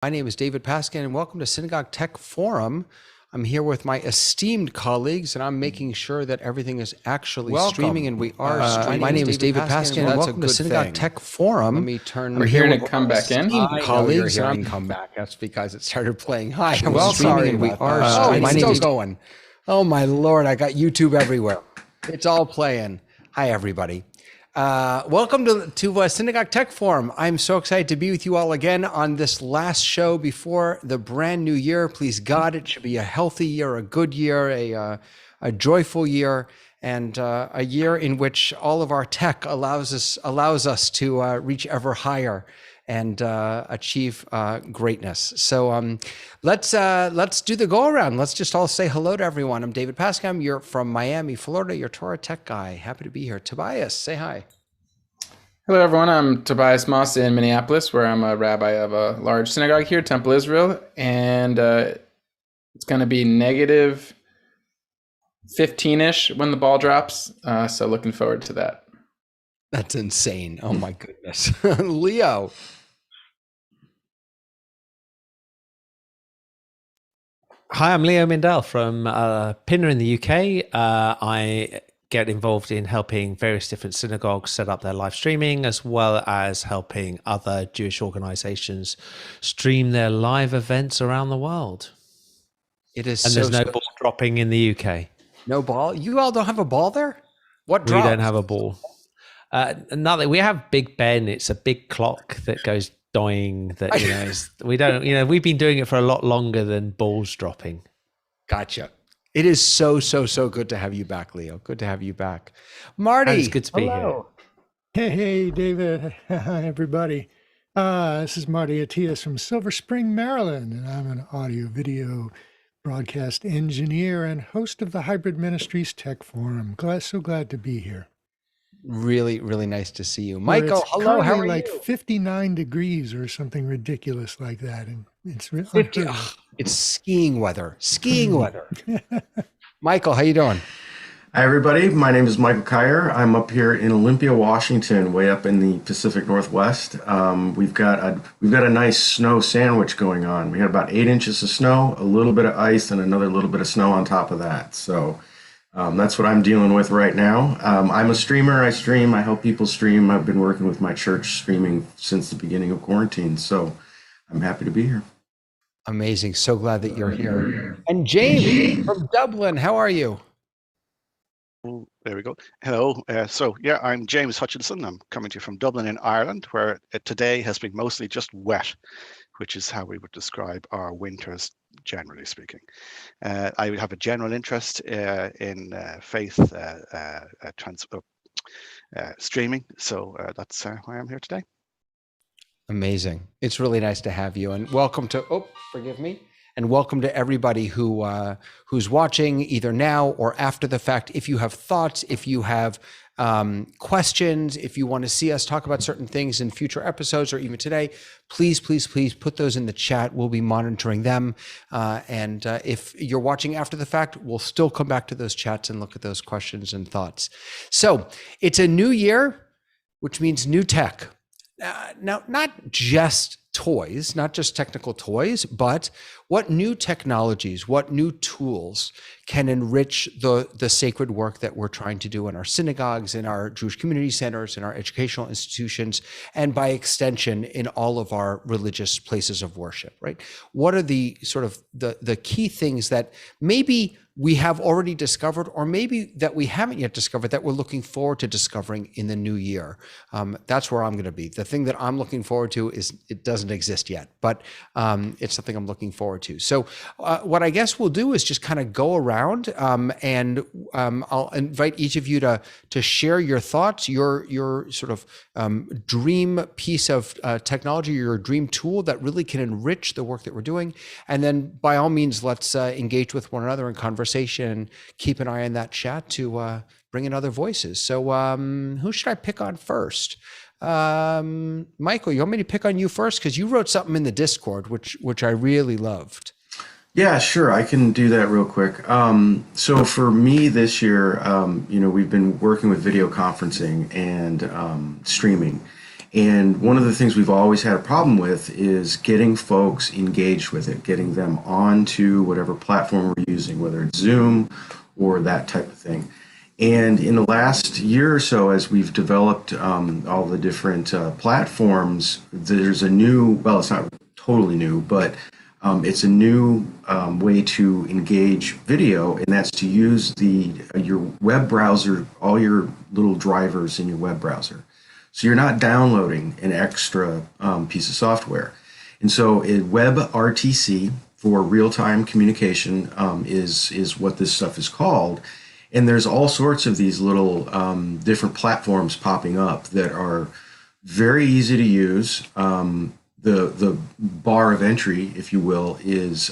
My name is David Paskin, and welcome to Synagogue Tech Forum. I'm here with my esteemed colleagues, and I'm making sure that everything is actually streaming, and we are streaming. My name is David Paskin, and welcome to Synagogue Tech Forum. Let me turn. We're hearing it come back in. Colleagues, you're hearing come back. That's because it started playing. Hi, I'm sorry. We are streaming. My name is going. Oh my Lord, I got YouTube everywhere. It's all playing. Hi, everybody. Welcome to Synagogue Tech Forum. I'm so excited to be with you all again on this last show before the brand new year. Please God, it should be a healthy year, a good year, a joyful year, and a year in which all of our tech allows us to reach ever higher and achieve greatness. So let's do the go around. Let's just all say hello to everyone. I'm David Paskin. You're from Miami, Florida. You're Torah Tech Guy. Happy to be here. Tobias, say hi. Hello, everyone. I'm Tobias Moss in Minneapolis, where I'm a rabbi of a large synagogue here, Temple Israel, and it's going to be negative 15-ish when the ball drops. So looking forward to that. That's insane. Oh my goodness. Leo. Hi, I'm Leo Mindel from Pinner in the UK. I get involved in helping various different synagogues set up their live streaming, as well as helping other Jewish organizations stream their live events around the world. It is, and there's no ball dropping in the UK. No ball? You all don't have a ball there? What dropped? We don't have a ball. Nothing. We have Big Ben. It's a big clock that goes dying. That we don't. We've been doing it for a lot longer than balls dropping. Gotcha. It is so good to have you back, Leo. Good to have you back. Marty. It's good to be here. Hey, David. Hi, everybody. This is Marty Atias from Silver Spring, Maryland, and I'm an audio-video broadcast engineer and host of the Hybrid Ministries Tech Forum. So glad to be here. Really, really nice to see you. Michael, hello, how are like you? 59 degrees or something ridiculous like that. And it's really it's skiing weather. Michael, how you doing? Hi, everybody. My name is Michael Kyer. I'm up here in Olympia, Washington, way up in the Pacific Northwest. We've got a nice snow sandwich going on. We had about 8 inches of snow, a little bit of ice, and another little bit of snow on top of that. So that's what I'm dealing with right now. I'm a streamer. I stream. I help people stream. I've been working with my church streaming since the beginning of quarantine. So I'm happy to be here. Amazing. So glad that you're here. And James from Dublin, how are you? Oh, there we go. Hello. I'm James Hutchinson. I'm coming to you from Dublin in Ireland, where today has been mostly just wet, which is how we would describe our winters, generally speaking. I have a general interest in faith streaming, so that's why I'm here today. Amazing. It's really nice to have you, and welcome to, and welcome to everybody who's watching either now or after the fact. If you have thoughts, if you have questions, if you want to see us talk about certain things in future episodes or even today, please put those in the chat. We'll be monitoring them. And if you're watching after the fact, we'll still come back to those chats and look at those questions and thoughts. So it's a new year, which means new tech. Now, not just toys, not just technical toys, but what new technologies, what new tools can enrich the sacred work that we're trying to do in our synagogues, in our Jewish community centers, in our educational institutions, and by extension, in all of our religious places of worship, right? What are the sort of the key things that maybe we have already discovered, or maybe that we haven't yet discovered, that we're looking forward to discovering in the new year? That's where I'm going to be. The thing that I'm looking forward to is, it doesn't exist yet, but it's something I'm looking forward to. So what I guess we'll do is just kind of go around and I'll invite each of you to share your thoughts, your sort of dream piece of technology, your dream tool that really can enrich the work that we're doing. And then by all means, let's engage with one another in conversation and keep an eye on that chat to bring in other voices. So who should I pick on first? Michael, you want me to pick on you first? Because you wrote something in the Discord, which I really loved. Yeah, sure. I can do that real quick. So for me this year, we've been working with video conferencing and streaming. And one of the things we've always had a problem with is getting folks engaged with it, getting them onto whatever platform we're using, whether it's Zoom or that type of thing. And in the last year or so, as we've developed all the different platforms, there's a new, well, it's not totally new, but it's a new way to engage video, and that's to use your web browser, all your little drivers in your web browser. So you're not downloading an extra piece of software. And so WebRTC, for real-time communication, is what this stuff is called. And there's all sorts of these little different platforms popping up that are very easy to use. The bar of entry, if you will, is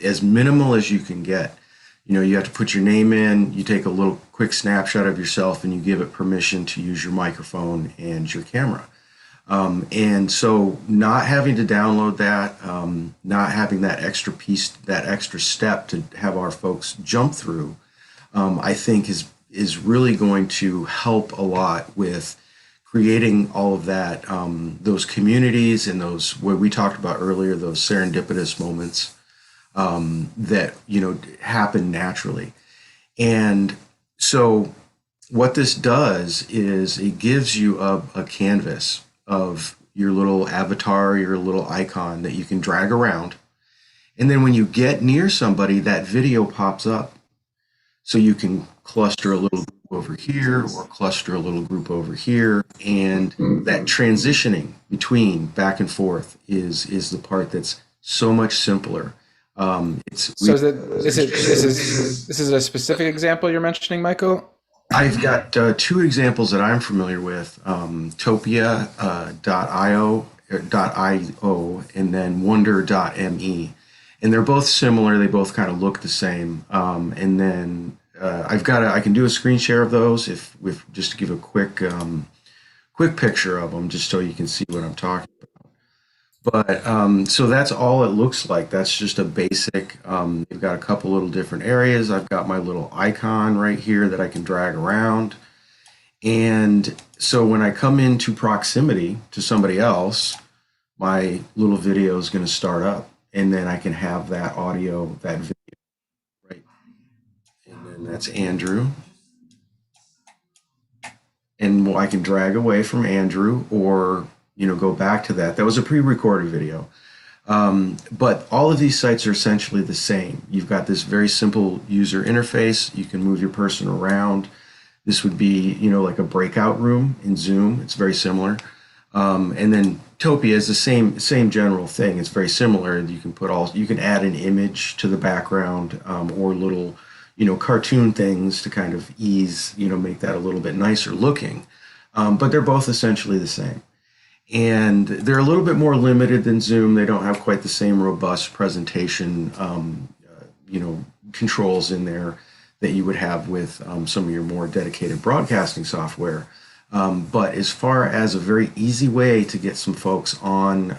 as minimal as you can get. You have to put your name in, you take a little quick snapshot of yourself, and you give it permission to use your microphone and your camera. And so not having to download that, not having that extra piece, that extra step to have our folks jump through, I think is really going to help a lot with creating all of that, those communities and those, what we talked about earlier, those serendipitous moments that, happen naturally. And so what this does is it gives you a canvas of your little avatar, your little icon that you can drag around. And then when you get near somebody, that video pops up. So you can cluster a little group over here or cluster a little group over here. And that transitioning between back and forth is the part that's so much simpler. This is a specific example you're mentioning, Michael? I've got two examples that I'm familiar with, Topia.io and then Wonder.me. And they're both similar. They both kind of look the same. And then I can do a screen share of those if just to give a quick picture of them, just so you can see what I'm talking about. But so that's all it looks like. That's just a basic. You've got a couple little different areas. I've got my little icon right here that I can drag around. And so when I come into proximity to somebody else, my little video is going to start up. And then I can have that audio, that video, right? And then that's Andrew. And I can drag away from Andrew or, go back to that. That was a pre-recorded video. But all of these sites are essentially the same. You've got this very simple user interface. You can move your person around. This would be, like a breakout room in Zoom. It's very similar. And then Topia is the same general thing. It's very similar. You can add an image to the background, or little, cartoon things to kind of ease, make that a little bit nicer looking. But they're both essentially the same. And they're a little bit more limited than Zoom. They don't have quite the same robust presentation, controls in there that you would have with some of your more dedicated broadcasting software. But as far as a very easy way to get some folks on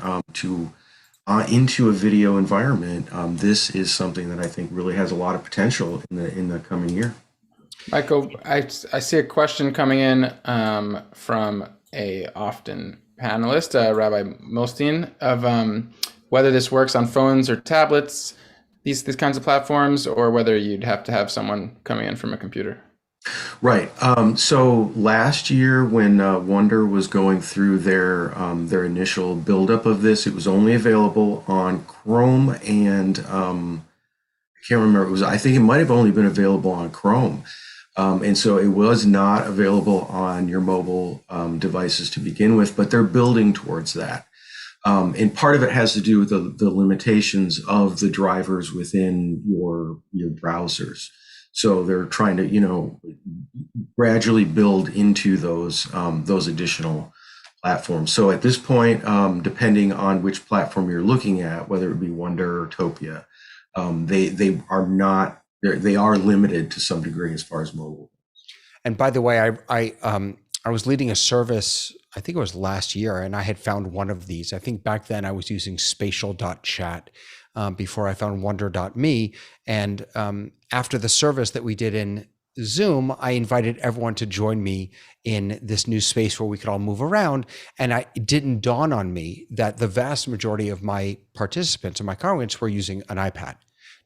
into a video environment, this is something that I think really has a lot of potential in the coming year. Michael, I see a question coming in from a often panelist, Rabbi Milstein, of whether this works on phones or tablets, these kinds of platforms, or whether you'd have to have someone coming in from a computer. Right. So last year, when Wonder was going through their initial buildup of this, it was only available on Chrome and I can't remember. I think it might have only been available on Chrome. And so it was not available on your mobile devices to begin with, but they're building towards that. And part of it has to do with the limitations of the drivers within your browsers. So they're trying to, gradually build into those additional platforms. So at this point, depending on which platform you're looking at, whether it be Wonder or Topia, they are limited to some degree as far as mobile. And by the way, I was leading a service, I think it was last year, and I had found one of these. I think back then I was using spatial.chat before I found wonder.me. And after the service that we did in Zoom, I invited everyone to join me in this new space where we could all move around. And it didn't dawn on me that the vast majority of my participants and my congregants were using an iPad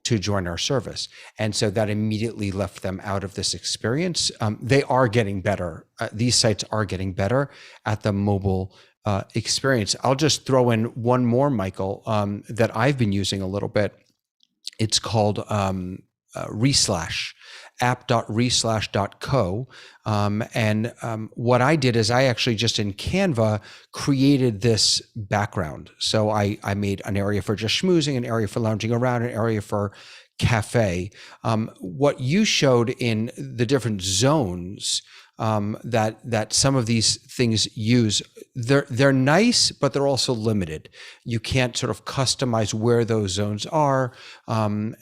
to join our service. And so that immediately left them out of this experience. They are getting better. These sites are getting better at the mobile experience. I'll just throw in one more, Michael, that I've been using a little bit. It's called Reslash, app.reslash.co. What I did is I actually just in Canva created this background. So I made an area for just schmoozing, an area for lounging around, an area for cafe. What you showed in the different zones that some of these things use, they're nice, but they're also limited. You can't sort of customize where those zones are. And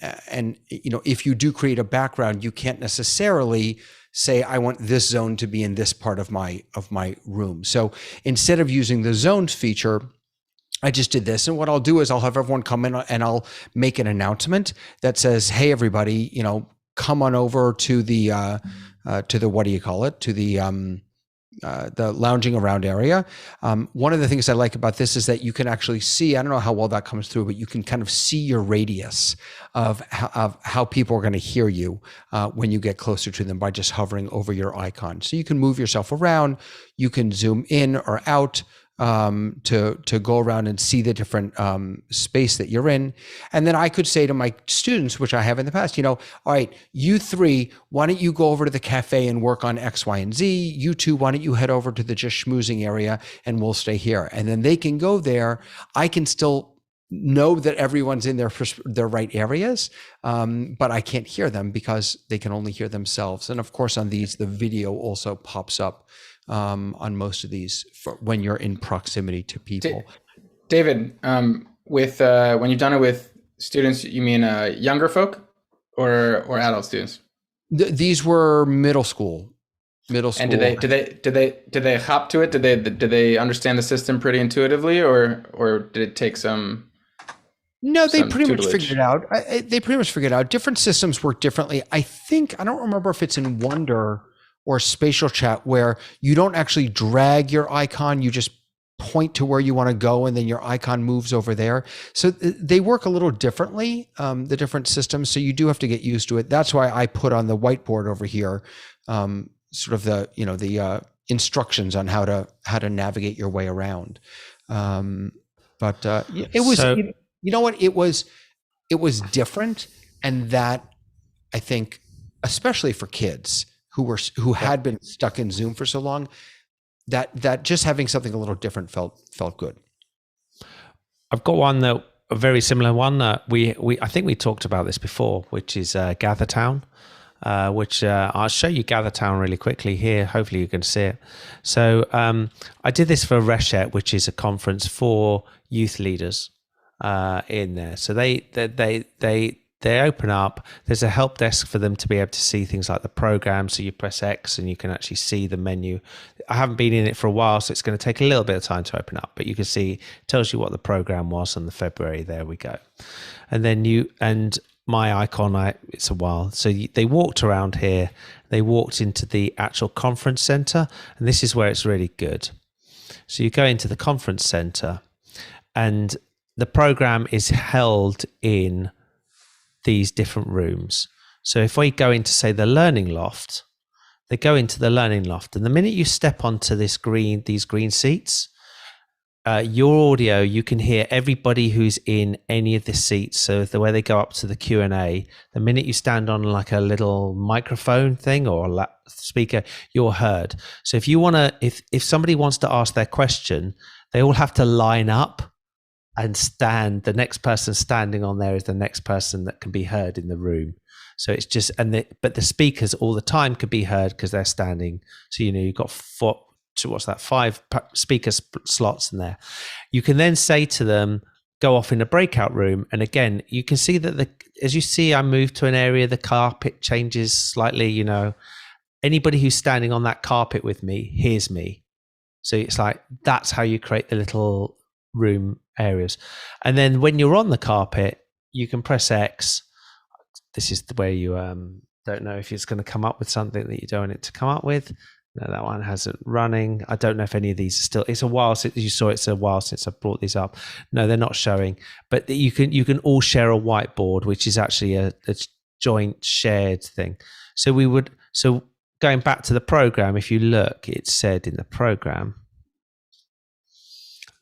if you do create a background, you can't necessarily say, I want this zone to be in this part of my room. So instead of using the zones feature, I just did this. And what I'll do is I'll have everyone come in and I'll make an announcement that says, hey, everybody, come on over to the what do you call it? To the lounging around area. One of the things I like about this is that you can actually see, I don't know how well that comes through, but you can kind of see your radius of how people are going to hear you when you get closer to them by just hovering over your icon. So you can move yourself around, you can zoom in or out to go around and see the different space that you're in. And then I could say to my students, which I have in the past, all right, you three, why don't you go over to the cafe and work on X, Y, and Z? You two, why don't you head over to the just schmoozing area and we'll stay here. And then they can go there. I can still know that everyone's in their right areas, but I can't hear them because they can only hear themselves. And of course, on these, the video also pops up on most of these when you're in proximity to people. David, with when you've done it with students, you mean younger folk or adult students? These were middle school. And did they hop to it? Did they understand the system pretty intuitively, or did it take some? No, they pretty much figured it out. Different systems work differently. I don't remember if it's in Wonder or Spatial Chat where you don't actually drag your icon, you just point to where you want to go and then your icon moves over there. So they work a little differently, the different systems. So you do have to get used to it. That's why I put on the whiteboard over here, sort of the instructions on how to navigate your way around. It was, it was different. And that I think, especially for kids who had been stuck in Zoom for so long, that just having something a little different felt good. I've got a very similar one. I think we talked about this before, which is GatherTown, which I'll show you GatherTown really quickly here. Hopefully you can see it. So I did this for Reshet, which is a conference for youth leaders in there. So they open up, there's a help desk for them to be able to see things like the program. So you press X and you can actually see the menu. I haven't been in it for a while, so it's going to take a little bit of time to open up, but you can see, it tells you what the program was on the February. There we go. And then my icon, it's a while. So they walked around here, they walked into the actual conference center, and this is where it's really good. So you go into the conference center and the program is held in these different rooms. So if we go into, say, the learning loft, they go into the learning loft, and the minute you step onto these green seats, your audio, you can hear everybody who's in any of the seats. So the way they go up to the Q&A, the minute you stand on like a little microphone thing or a speaker, you're heard. So if you want to, if somebody wants to ask their question, they all have to line up and stand. The next person standing on there is the next person that can be heard in the room. So it's just, but the speakers all the time could be heard because they're standing. So, you've got 5 speaker slots in there. You can then say to them, go off in a breakout room. And again, you can see that as you see, I move to an area, the carpet changes slightly, anybody who's standing on that carpet with me hears me. So it's like, that's how you create the little room areas. And then when you're on the carpet, you can press X. This is the way you Don't know if it's going to come up with something that you don't want it to come up with. No, that one hasn't running. I don't know if any of these are still. It's a while since you saw. It's a while since I brought these up. No, they're not showing. But you can all share a whiteboard, which is actually a joint shared thing. So going back to the program, if you look, it said in the program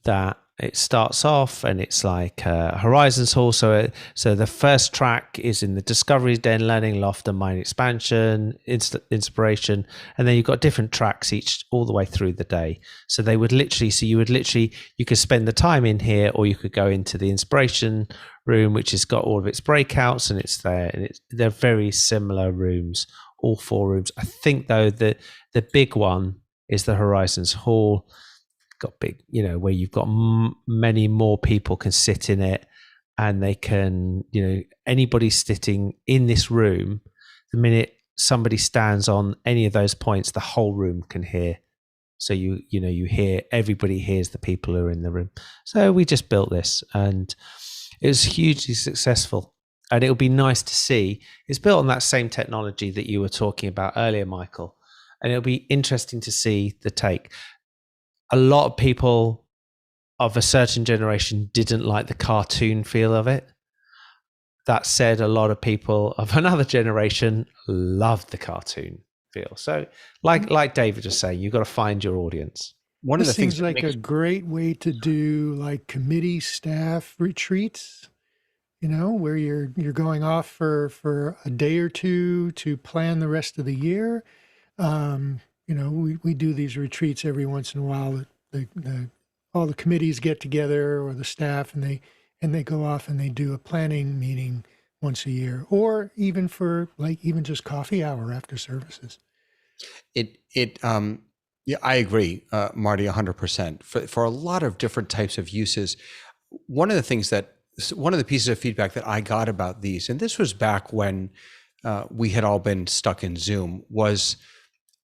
that it starts off and it's like Horizons Hall. So the first track is in the Discovery, Den, Learning, Loft, and Mind Expansion, Inspiration, and then you've got different tracks each all the way through the day. So you could spend the time in here, or you could go into the Inspiration room, which has got all of its breakouts, and it's there. And they're very similar rooms, all 4 rooms. I think though the big one is the Horizons Hall. Got big, where you've got many more people can sit in it, and they can, anybody sitting in this room, the minute somebody stands on any of those points, the whole room can hear. So you hear, everybody hears the people who are in the room. So we just built this, and it was hugely successful. And it'll be nice to see. It's built on that same technology that you were talking about earlier, Michael. And it'll be interesting to see the take. A lot of people of a certain generation didn't like the cartoon feel of it. That said, a lot of people of another generation loved the cartoon feel. So like David was saying, you've got to find your audience. One of the things seems like a great way to do like committee staff retreats, where you're going off for a day or two to plan the rest of the year. We do these retreats every once in a while. All the committees get together, or the staff, and they go off and they do a planning meeting once a year, or even for even just coffee hour after services. Yeah, I agree, Marty, 100%. For a lot of different types of uses, one of the pieces of feedback that I got about these, and this was back when we had all been stuck in Zoom, was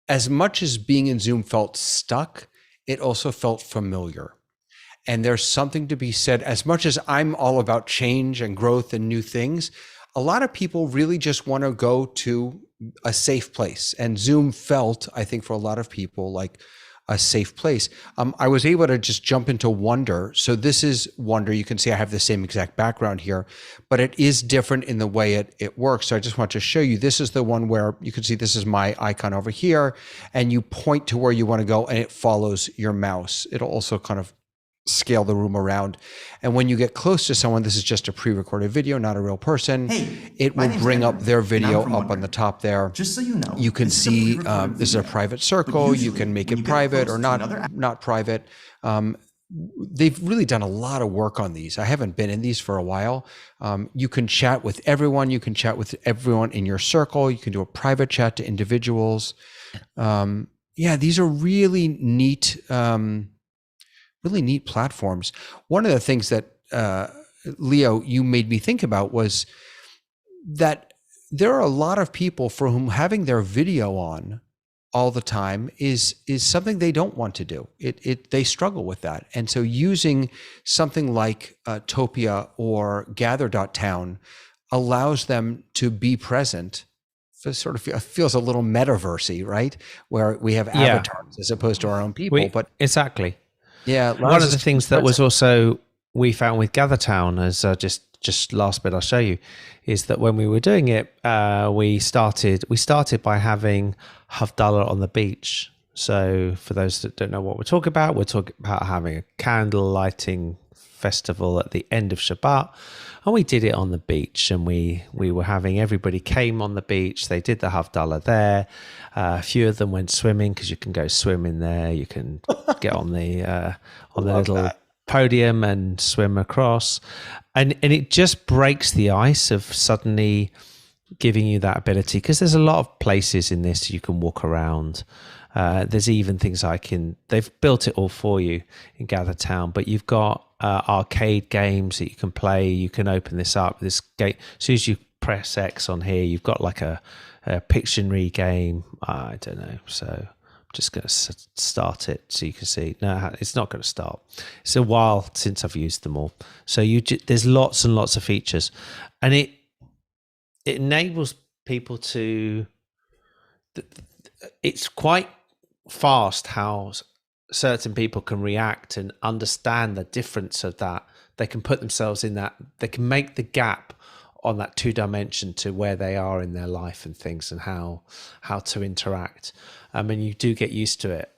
as much as being in Zoom felt stuck, it also felt familiar. And there's something to be said, as much as I'm all about change and growth and new things, a lot of people really just want to go to a safe place. And Zoom felt, I think, for a lot of people, like a safe place. I was able to just jump into Wonder. So this is Wonder. You can see I have the same exact background here, but it is different in the way it works. So I just want to show you, this is the one where you can see this is my icon over here, and you point to where you want to go and it follows your mouse. It'll also kind of scale the room around. And when you get close to someone, this is just a pre-recorded video, not a real person. Hey, it will bring up their video up on the top there. Just so you know, you can see this is a private circle. You can make it private or not private. They've really done a lot of work on these. I haven't been in these for a while. You can chat with everyone. You can chat with everyone in your circle. You can do a private chat to individuals. These are really neat platforms. One of the things that, Leo, you made me think about was that there are a lot of people for whom having their video on all the time is something they don't want to do. They struggle with that. And so using something like Topia or Gather.town allows them to be present. So sort of feels a little metaversy, right? Where we have avatars as opposed to our own people. But exactly. Yeah, one of the things that was also we found with GatherTown, as just last bit I'll show you, is that when we were doing it, we started by having Havdalah on the beach. So for those that don't know what we're talking about having a candle lighting festival at the end of Shabbat, and we did it on the beach, and we were having everybody came on the beach. They did the Havdalah there. A few of them went swimming because you can go swim in there. You can get on the little podium and swim across, and it just breaks the ice of suddenly giving you that ability, because there's a lot of places in this you can walk around. There's even things they've built it all for you in GatherTown, but you've got arcade games that you can play. You can open this up. This gate, as soon as you press X on here, you've got like a Pictionary game. I don't know. So I'm just going to start it so you can see. No, it's not going to start. It's a while since I've used them all. So there's lots and lots of features, and it enables people to. It's quite fast how certain people can react and understand the difference of that. They can put themselves in that. They can make the gap on that 2 dimension to where they are in their life and things, and how to interact. And you do get used to it.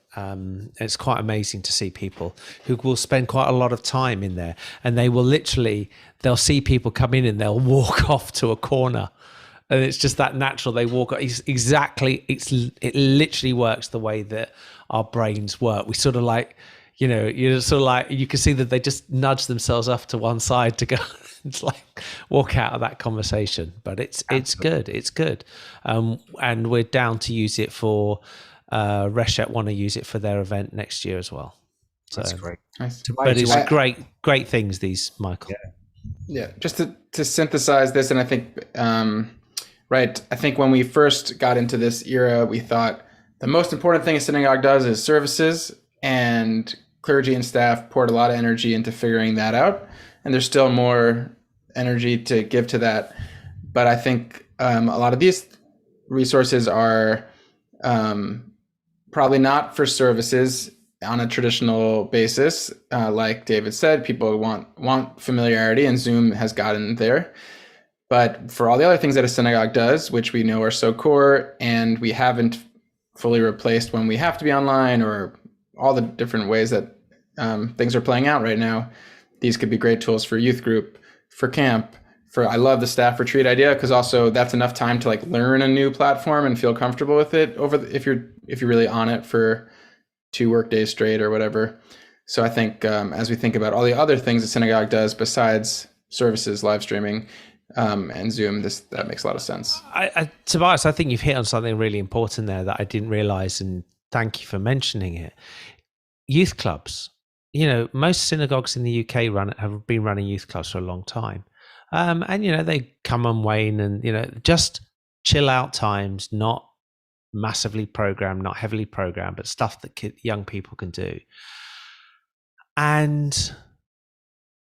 It's quite amazing to see people who will spend quite a lot of time in there, and they'll see people come in and they'll walk off to a corner, and it's just that natural. They walk. It literally works the way that our brains work. We sort of like, you can see that they just nudge themselves off to one side to go. It's like walk out of that conversation, but it's good. It's good. And we're down to use it for Reshet want to use it for their event next year as well. So, that's great. Nice. But it's great things, these, Michael. Yeah. Just to synthesize this, and I think, right, I think when we first got into this era, we thought the most important thing a synagogue does is services, and clergy and staff poured a lot of energy into figuring that out. And there's still more energy to give to that. But I think a lot of these resources are probably not for services on a traditional basis. Like David said, people want familiarity, and Zoom has gotten there. But for all the other things that a synagogue does, which we know are so core, and we haven't fully replaced when we have to be online, or all the different ways that things are playing out right now, these could be great tools for youth group, for camp. I love the staff retreat idea, because also that's enough time to like learn a new platform and feel comfortable with it if you're really on it for 2 work days straight or whatever. So I think as we think about all the other things the synagogue does besides services, live streaming, and Zoom, that makes a lot of sense. Tobias, I think you've hit on something really important there that I didn't realize, and thank you for mentioning it. Youth clubs. Most synagogues in the UK have been running youth clubs for a long time. And, they come and wane, and, just chill out times, not massively programmed, not heavily programmed, but stuff that young people can do. And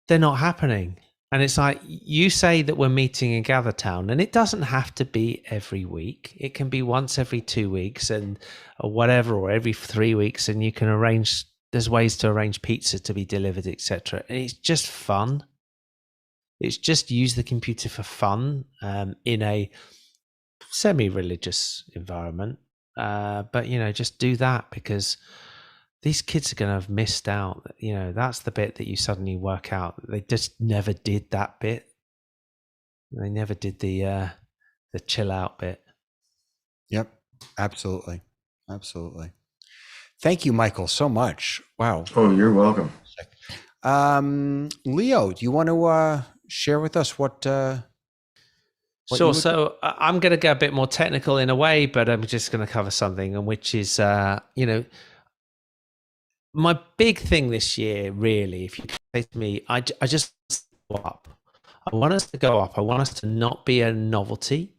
they're not happening. And it's like, you say that we're meeting in Gather Town, and it doesn't have to be every week. It can be once every 2 weeks or whatever, or every 3 weeks. And you can there's ways to arrange pizza to be delivered, etc. And it's just fun. It's just use the computer for fun in a semi-religious environment. But, just do that, because these kids are going to have missed out. That's the bit that you suddenly work out. They just never did that bit. They never did the chill out bit. Yep, absolutely. Absolutely. Thank you, Michael, so much. Wow. Oh, you're welcome. Leo, do you want to share with us what Sure. So I'm going to go a bit more technical in a way, but I'm just going to cover something, which is, my big thing this year, really, if you say to me, I just go up. I want us to go up. I want us to not be a novelty.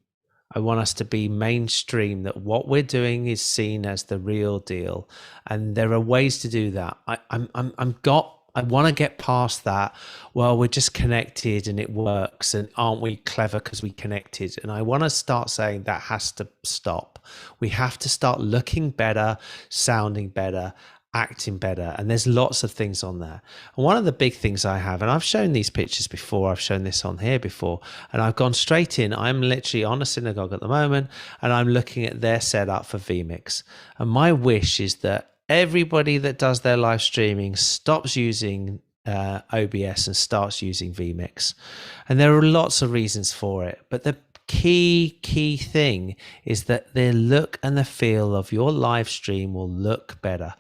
I want us to be mainstream, that what we're doing is seen as the real deal. And there are ways to do that. I want to get past that. Well, we're just connected and it works, and aren't we clever because we connected? And I want to start saying that has to stop. We have to start looking better, sounding better, acting better. And there's lots of things on there. And one of the big things I have, and I've shown these pictures before, I've shown this on here before, and I've gone straight in. I'm literally on a synagogue at the moment, and I'm looking at their setup for vMix. And my wish is that everybody that does their live streaming stops using OBS and starts using vMix. And there are lots of reasons for it, but the key thing is that the look and the feel of your live stream will look better.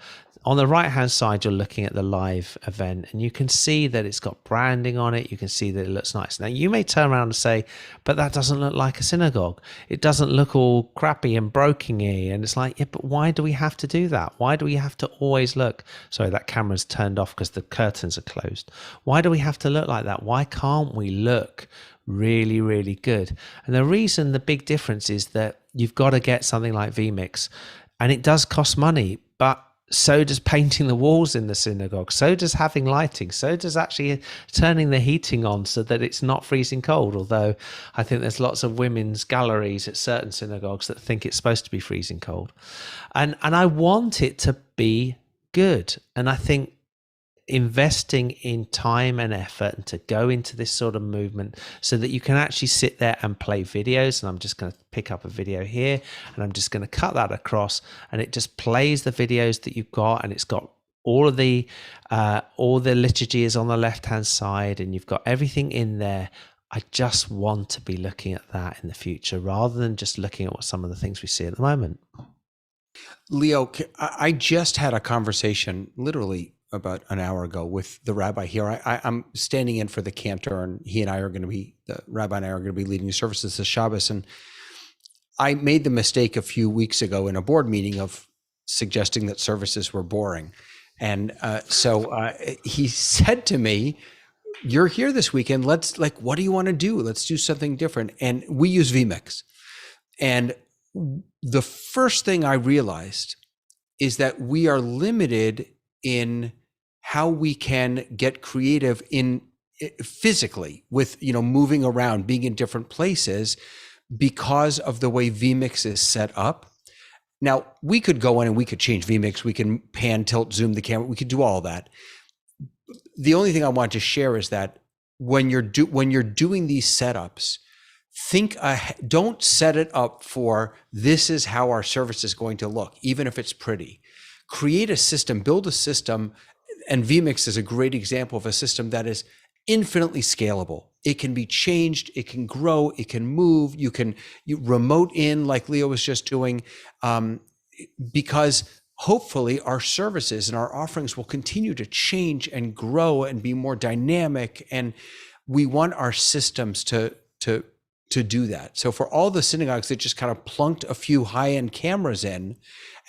On the right hand side, you're looking at the live event, and you can see that it's got branding on it. You can see that it looks nice. Now, you may turn around and say, but that doesn't look like a synagogue. It doesn't look all crappy and broken-y. And it's like, yeah, but why do we have to do that? Why do we have to always look? Sorry, that camera's turned off because the curtains are closed. Why do we have to look like that? Why can't we look really, really good? And the big difference is that you've got to get something like vMix, and it does cost money, but so does painting the walls in the synagogue, so does having lighting, so does actually turning the heating on so that it's not freezing cold. Although I think there's lots of women's galleries at certain synagogues that think it's supposed to be freezing cold. And I want it to be good. And I think investing in time and effort and to go into this sort of movement so that you can actually sit there and play videos. And I'm just going to pick up a video here and I'm just going to cut that across, and it just plays the videos that you've got, and it's got all the liturgy is on the left hand side, and you've got everything in there. I just want to be looking at that in the future rather than just looking at what some of the things we see at the moment. Leo, I just had a conversation literally about an hour ago with the rabbi here. I'm standing in for the cantor, and he and I are going to be, the rabbi and I are going to be leading the services this Shabbos. And I made the mistake a few weeks ago in a board meeting of suggesting that services were boring. And so he said to me, "You're here this weekend. What do you want to do? Let's do something different." And we use vMix. And the first thing I realized is that we are limited in how we can get creative in physically with, moving around, being in different places because of the way vMix is set up. Now, we could go in and we could change vMix. We can pan, tilt, zoom the camera. We could do all that. The only thing I want to share is that when you're doing these setups, don't set it up for this is how our service is going to look, even if it's pretty. Create a system, build a system, and vMix is a great example of a system that is infinitely scalable. It can be changed, it can grow, it can move, you remote in like Leo was just doing, because hopefully our services and our offerings will continue to change and grow and be more dynamic, and we want our systems to do that. So for all the synagogues that just kind of plunked a few high-end cameras in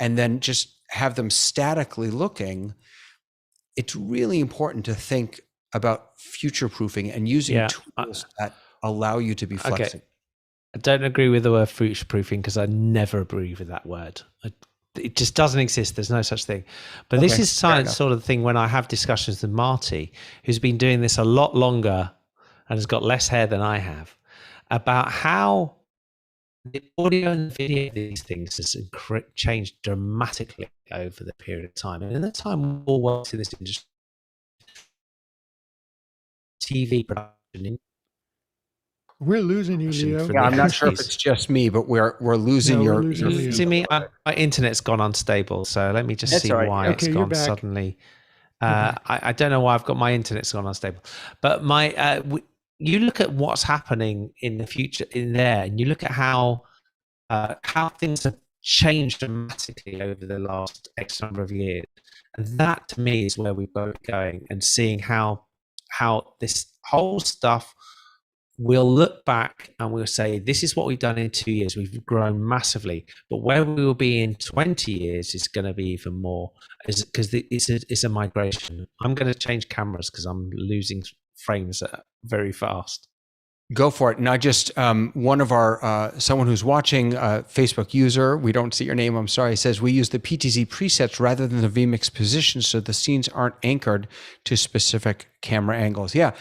and then just have them statically looking, it's really important to think about future-proofing and using tools that allow you to be flexible. Okay. I don't agree with the word future-proofing because I never agree with that word. It just doesn't exist. There's no such thing. But this is sort of thing when I have discussions with Marty, who's been doing this a lot longer and has got less hair than I have, about how the audio and video of these things has changed dramatically over the period of time. And in the time we all worked in this industry, TV production. We're losing you, Leo. Yeah, I'm not sure if it's just me, but we're losing your. You're losing me. My internet's gone unstable, so let me just see why it's gone suddenly. I don't know why I've got my internet's gone unstable, but you look at what's happening in the future in there, and you look at how things have changed dramatically over the last X number of years. And that to me is where we're both going, and seeing how this whole stuff, we'll look back and we'll say, this is what we've done in 2 years. We've grown massively, but where we will be in 20 years is going to be even more, because it's a migration. I'm going to change cameras because I'm losing frames very fast. Go for it. And I just, one of our, someone who's watching, Facebook user, we don't see your name, I'm sorry, says we use the PTZ presets rather than the vMix position so the scenes aren't anchored to specific camera angles. Yeah.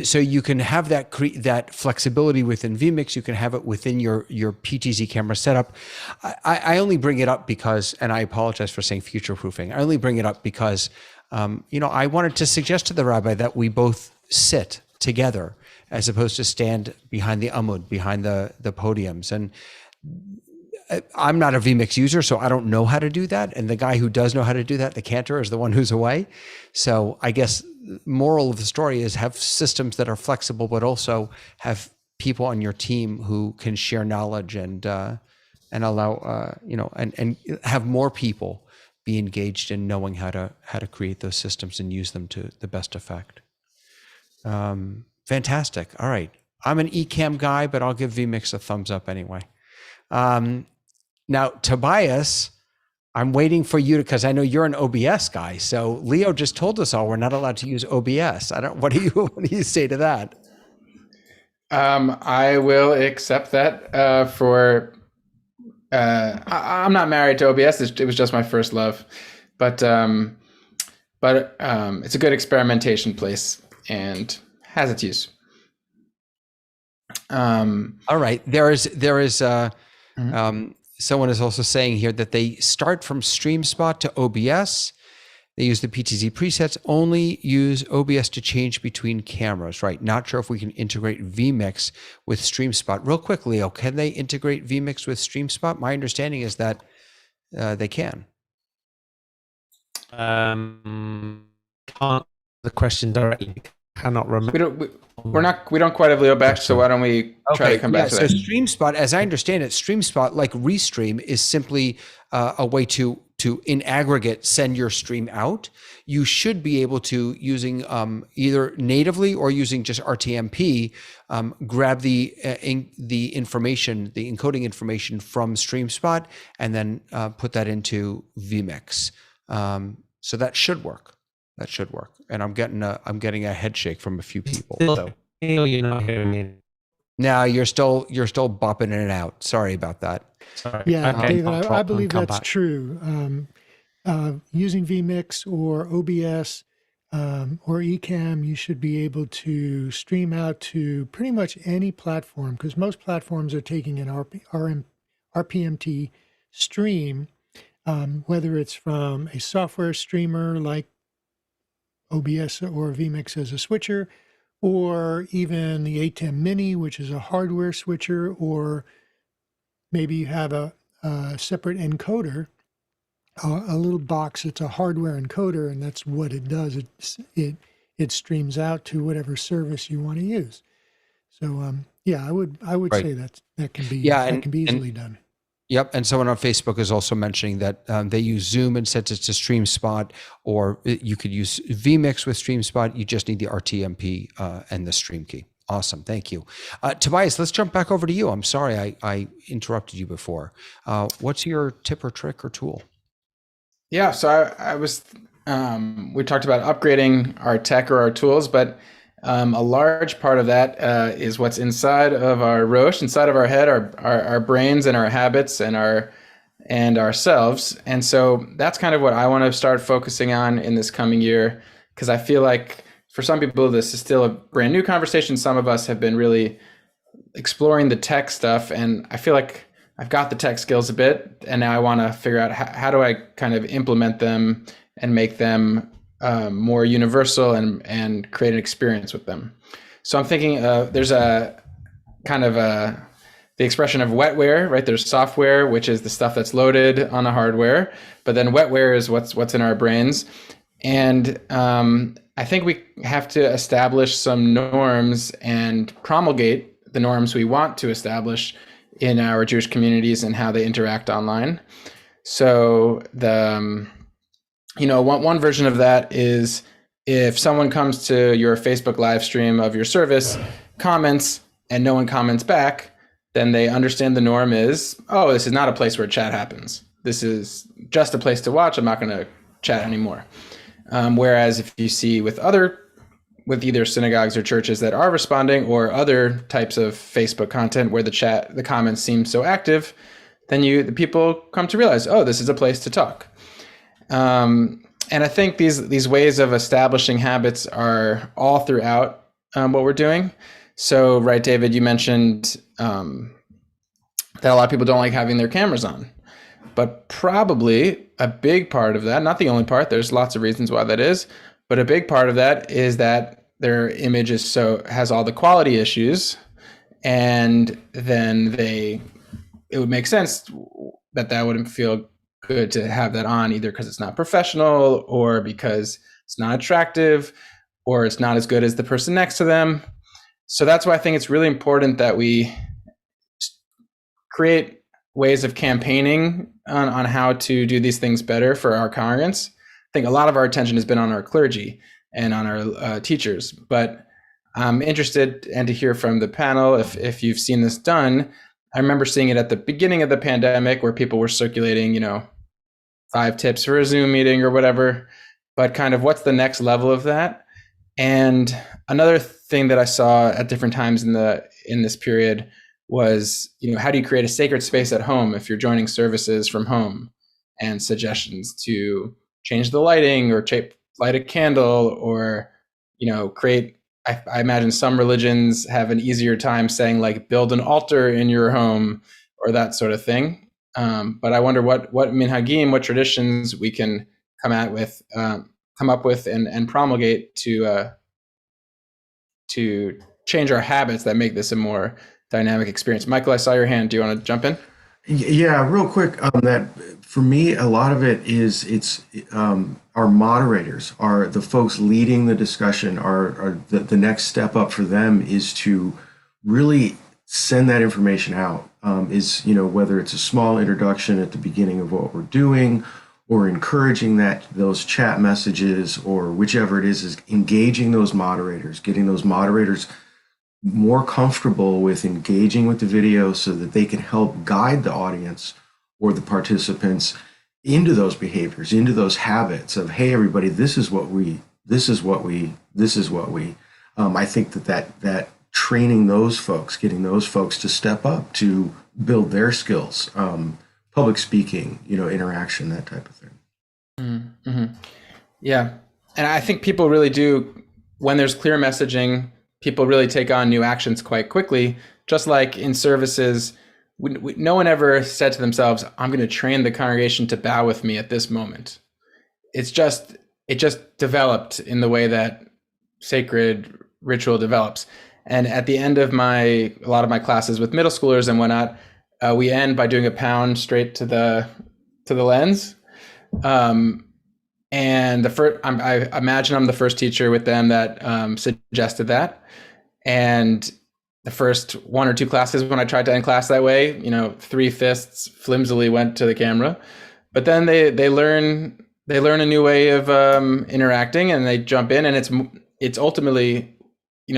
So you can have that flexibility within vMix. You can have it within your PTZ camera setup. I only bring it up because, and I apologize for saying future-proofing. I only bring it up because, I wanted to suggest to the rabbi that we both sit together as opposed to stand behind the amud, behind the podiums. And I'm not a vMix user, so I don't know how to do that. And the guy who does know how to do that, the cantor, is the one who's away. So I guess moral of the story is have systems that are flexible, but also have people on your team who can share knowledge and allow, and have more people be engaged in knowing how to create those systems and use them to the best effect. Fantastic. All right. I'm an eCam guy, but I'll give vMix a thumbs up anyway. Now, Tobias, I'm waiting for you because I know you're an OBS guy. So Leo just told us all we're not allowed to use OBS. What do you say to that? I will accept that I'm not married to OBS. It was just my first love. but it's a good experimentation place and has its use. All right. There is someone is also saying here that they start from StreamSpot to OBS. They use the PTZ presets, only use OBS to change between cameras, right? Not sure if we can integrate vMix with StreamSpot. Real quick, Leo, can they integrate vMix with StreamSpot? My understanding is that they can. Can't the question directly. Cannot remember. We don't quite have Leo back, so why don't we try to come back to that? So StreamSpot, as I understand it, StreamSpot, like Restream, is simply a way to in aggregate send your stream out. You should be able to, using either natively or using just RTMP, grab the information, the encoding information from StreamSpot, and then put that into vMix. So that should work. That should work. And I'm getting a head shake from a few people. So. You're not hearing me. Now you're still bopping in and out. Sorry about that. Sorry. Yeah, Okay. David, I believe that's true. Using vMix or OBS or Ecamm, you should be able to stream out to pretty much any platform, because most platforms are taking an RPMT stream, whether it's from a software streamer like OBS or vMix as a switcher, or even the ATEM Mini, which is a hardware switcher, or maybe you have a separate encoder, a little box that's a hardware encoder, and that's what it does. It streams out to whatever service you want to use. So I would right. say that can be easily done. Yep, and someone on Facebook is also mentioning that they use Zoom and sets it to StreamSpot, or you could use vMix with StreamSpot. You just need the RTMP and the stream key. Awesome, thank you. Tobias, let's jump back over to you. I'm sorry I interrupted you before. What's your tip or trick or tool? Yeah, so I was, we talked about upgrading our tech or our tools, but a large part of that is what's inside of our Rosh, inside of our head, our brains and our habits and ourselves. And so that's kind of what I want to start focusing on in this coming year, because I feel like for some people, this is still a brand new conversation. Some of us have been really exploring the tech stuff, and I feel like I've got the tech skills a bit, and now I want to figure out how do I kind of implement them and make them more universal and create an experience with them. So I'm thinking there's a kind of the expression of wetware, right? There's software, which is the stuff that's loaded on the hardware, but then wetware is what's in our brains. And I think we have to establish some norms and promulgate the norms we want to establish in our Jewish communities and how they interact online. So one version of that is if someone comes to your Facebook live stream of your service, comments, and no one comments back, then they understand the norm is, oh, this is not a place where chat happens. This is just a place to watch. I'm not going to chat anymore. Whereas if you see with either synagogues or churches that are responding, or other types of Facebook content where the comments seem so active, then the people come to realize, oh, this is a place to talk. And I think these ways of establishing habits are all throughout what we're doing. So, right, David, you mentioned that a lot of people don't like having their cameras on. But probably a big part of that, not the only part, there's lots of reasons why that is, but a big part of that is that their image has all the quality issues, and then it would make sense that wouldn't feel good to have that on, either because it's not professional, or because it's not attractive, or it's not as good as the person next to them. So that's why I think it's really important that we create ways of campaigning on how to do these things better for our congregants. I think a lot of our attention has been on our clergy and on our teachers, but I'm interested and to hear from the panel if you've seen this done. I remember seeing it at the beginning of the pandemic where people were circulating, 5 tips for a Zoom meeting or whatever, but kind of what's the next level of that? And another thing that I saw at different times in this period was, how do you create a sacred space at home if you're joining services from home, and suggestions to change the lighting or light a candle or, create. I imagine some religions have an easier time saying like build an altar in your home or that sort of thing. But I wonder what minhagim, what traditions we can come up with and promulgate to change our habits that make this a more dynamic experience. Michael, I saw your hand. Do you want to jump in? Yeah, real quick. That for me, a lot of it is our moderators are the folks leading the discussion. Are the next step up for them is to really send that information out. Whether it's a small introduction at the beginning of what we're doing, or encouraging those chat messages, or whichever it is engaging those moderators, getting those moderators more comfortable with engaging with the video so that they can help guide the audience or the participants into those behaviors, into those habits of, hey, everybody, this is what we. I think that training those folks, getting those folks to step up to build their skills, public speaking, interaction, that type of thing. Mm-hmm. Yeah. And I think people really do, when there's clear messaging, people really take on new actions quite quickly. Just like in services, no one ever said to themselves, I'm going to train the congregation to bow with me at this moment. It just developed in the way that sacred ritual develops. And at the end of a lot of my classes with middle schoolers and whatnot, we end by doing a pound straight to the lens. And I imagine I'm the first teacher with them that suggested that. And the first one or two classes when I tried to end class that way, 3 fists flimsily went to the camera. But then they learn a new way of interacting, and they jump in, and it's ultimately,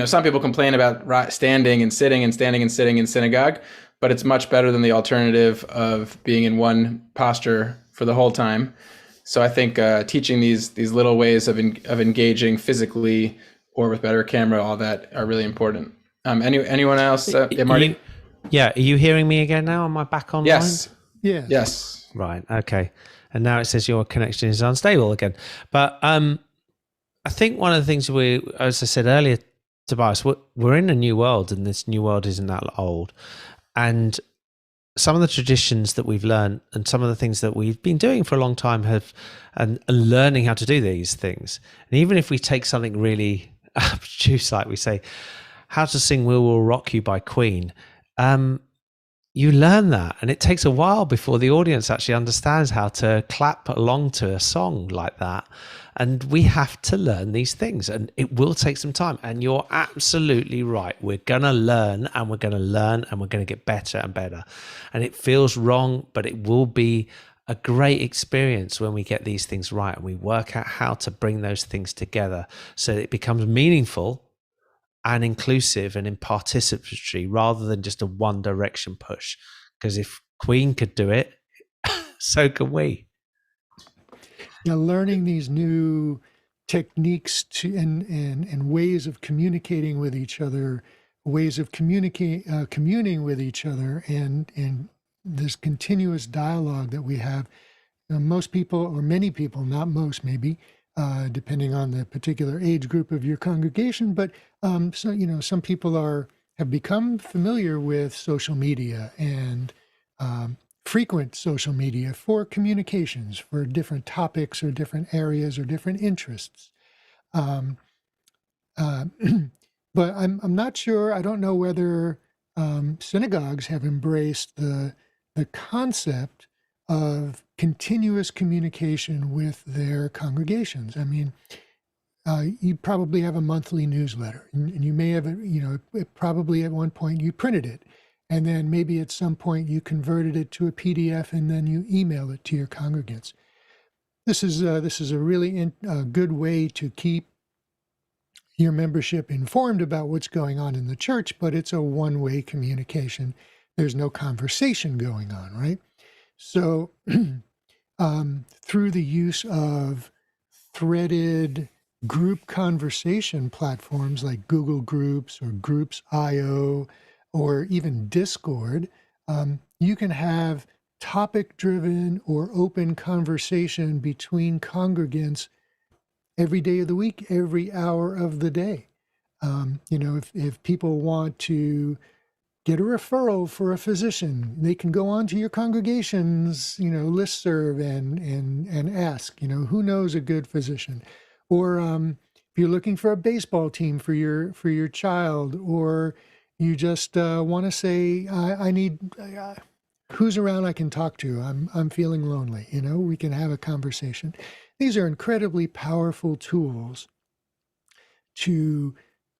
some people complain about standing and sitting and standing and sitting in synagogue, but it's much better than the alternative of being in one posture for the whole time. So I think teaching these little ways of engaging physically or with better camera, all that are really important. Anyone else? Yeah, Marty? Are you hearing me again now? Am I back online? Yes. Yeah. Yes. Right. Okay. And now it says your connection is unstable again. But I think one of the things as I said earlier, Tobias, we're in a new world, and this new world isn't that old. And some of the traditions that we've learned and some of the things that we've been doing for a long time and learning how to do these things. And even if we take something really obtuse, like we say, how to sing We Will Rock You by Queen, you learn that. And it takes a while before the audience actually understands how to clap along to a song like that. And we have to learn these things, and it will take some time. And you're absolutely right. We're going to learn, and we're going to learn, and we're going to get better and better. And it feels wrong, but it will be a great experience when we get these things right and we work out how to bring those things together so that it becomes meaningful and inclusive and participatory rather than just a one direction push. Because if Queen could do it, so can we. Learning these new techniques and ways of communicating with each other, ways of communing with each other, and this continuous dialogue that we have. Most people, or many people, not most, maybe, depending on the particular age group of your congregation, but some people have become familiar with social media and frequent social media for communications, for different topics or different areas or different interests. But I'm not sure. I don't know whether synagogues have embraced the concept of continuous communication with their congregations. I mean, you probably have a monthly newsletter, and you may have, probably at one point you printed it. And then maybe at some point you converted it to a PDF, and then you email it to your congregants. This is a really good way to keep your membership informed about what's going on in the church, but it's a one-way communication. There's no conversation going on, right? So through the use of threaded group conversation platforms like Google Groups or Groups.io, or even Discord, you can have topic-driven or open conversation between congregants every day of the week, every hour of the day. If people want to get a referral for a physician, they can go onto your congregation's, listserv and ask, who knows a good physician? Or if you're looking for a baseball team for your child, or you just want to say, I need who's around I can talk to. I'm feeling lonely. We can have a conversation. These are incredibly powerful tools to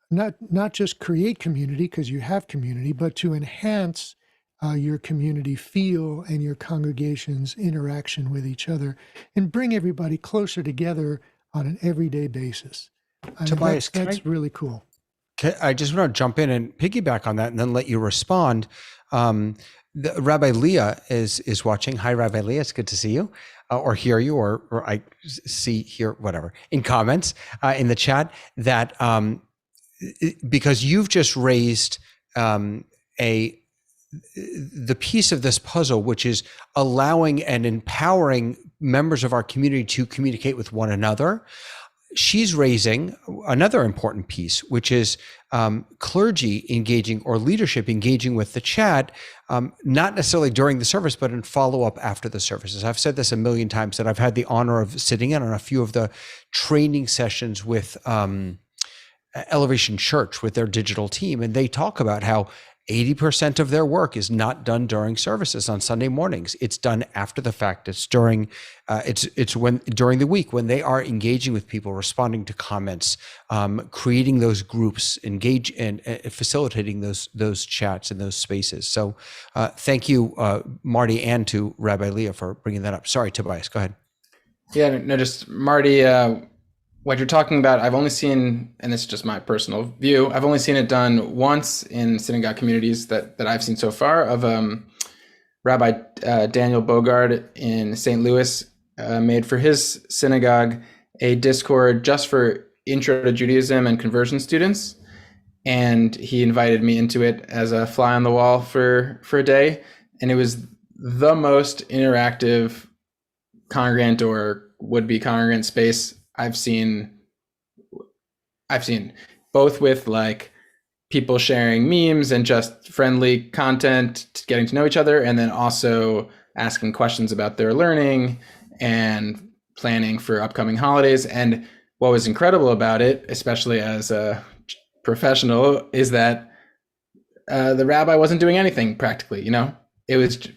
not just create community, because you have community, but to enhance your community feel and your congregation's interaction with each other, and bring everybody closer together on an everyday basis. Tobias, that's really cool. I just want to jump in and piggyback on that and then let you respond. Rabbi Leah is watching. Hi, Rabbi Leah. It's good to see you or hear you, or I see, hear, whatever, in comments in the chat that because you've just raised the piece of this puzzle, which is allowing and empowering members of our community to communicate with one another. She's raising another important piece, which is clergy engaging or leadership engaging with the chat, not necessarily during the service, but in follow-up after the services. I've said this a million times that I've had the honor of sitting in on a few of the training sessions with Elevation Church with their digital team, and they talk about how 80% of their work is not done during services on Sunday mornings. It's done after the fact. It's during during the week when they are engaging with people, responding to comments, creating those groups, engage and facilitating those chats and those spaces. So thank you, Marty, and to Rabbi Leah for bringing that up. Sorry, Tobias, go ahead. Yeah, no, just Marty, what you're talking about, I've only seen, and this is just my personal view, I've only seen it done once in synagogue communities that I've seen so far of Rabbi Daniel Bogard in St. Louis made for his synagogue a Discord just for Intro to Judaism and conversion students. And he invited me into it as a fly on the wall for a day. And it was the most interactive congregant or would-be congregant space I've seen, both with like people sharing memes and just friendly content, getting to know each other, and then also asking questions about their learning and planning for upcoming holidays. And what was incredible about it, especially as a professional, is that the rabbi wasn't doing anything practically. It was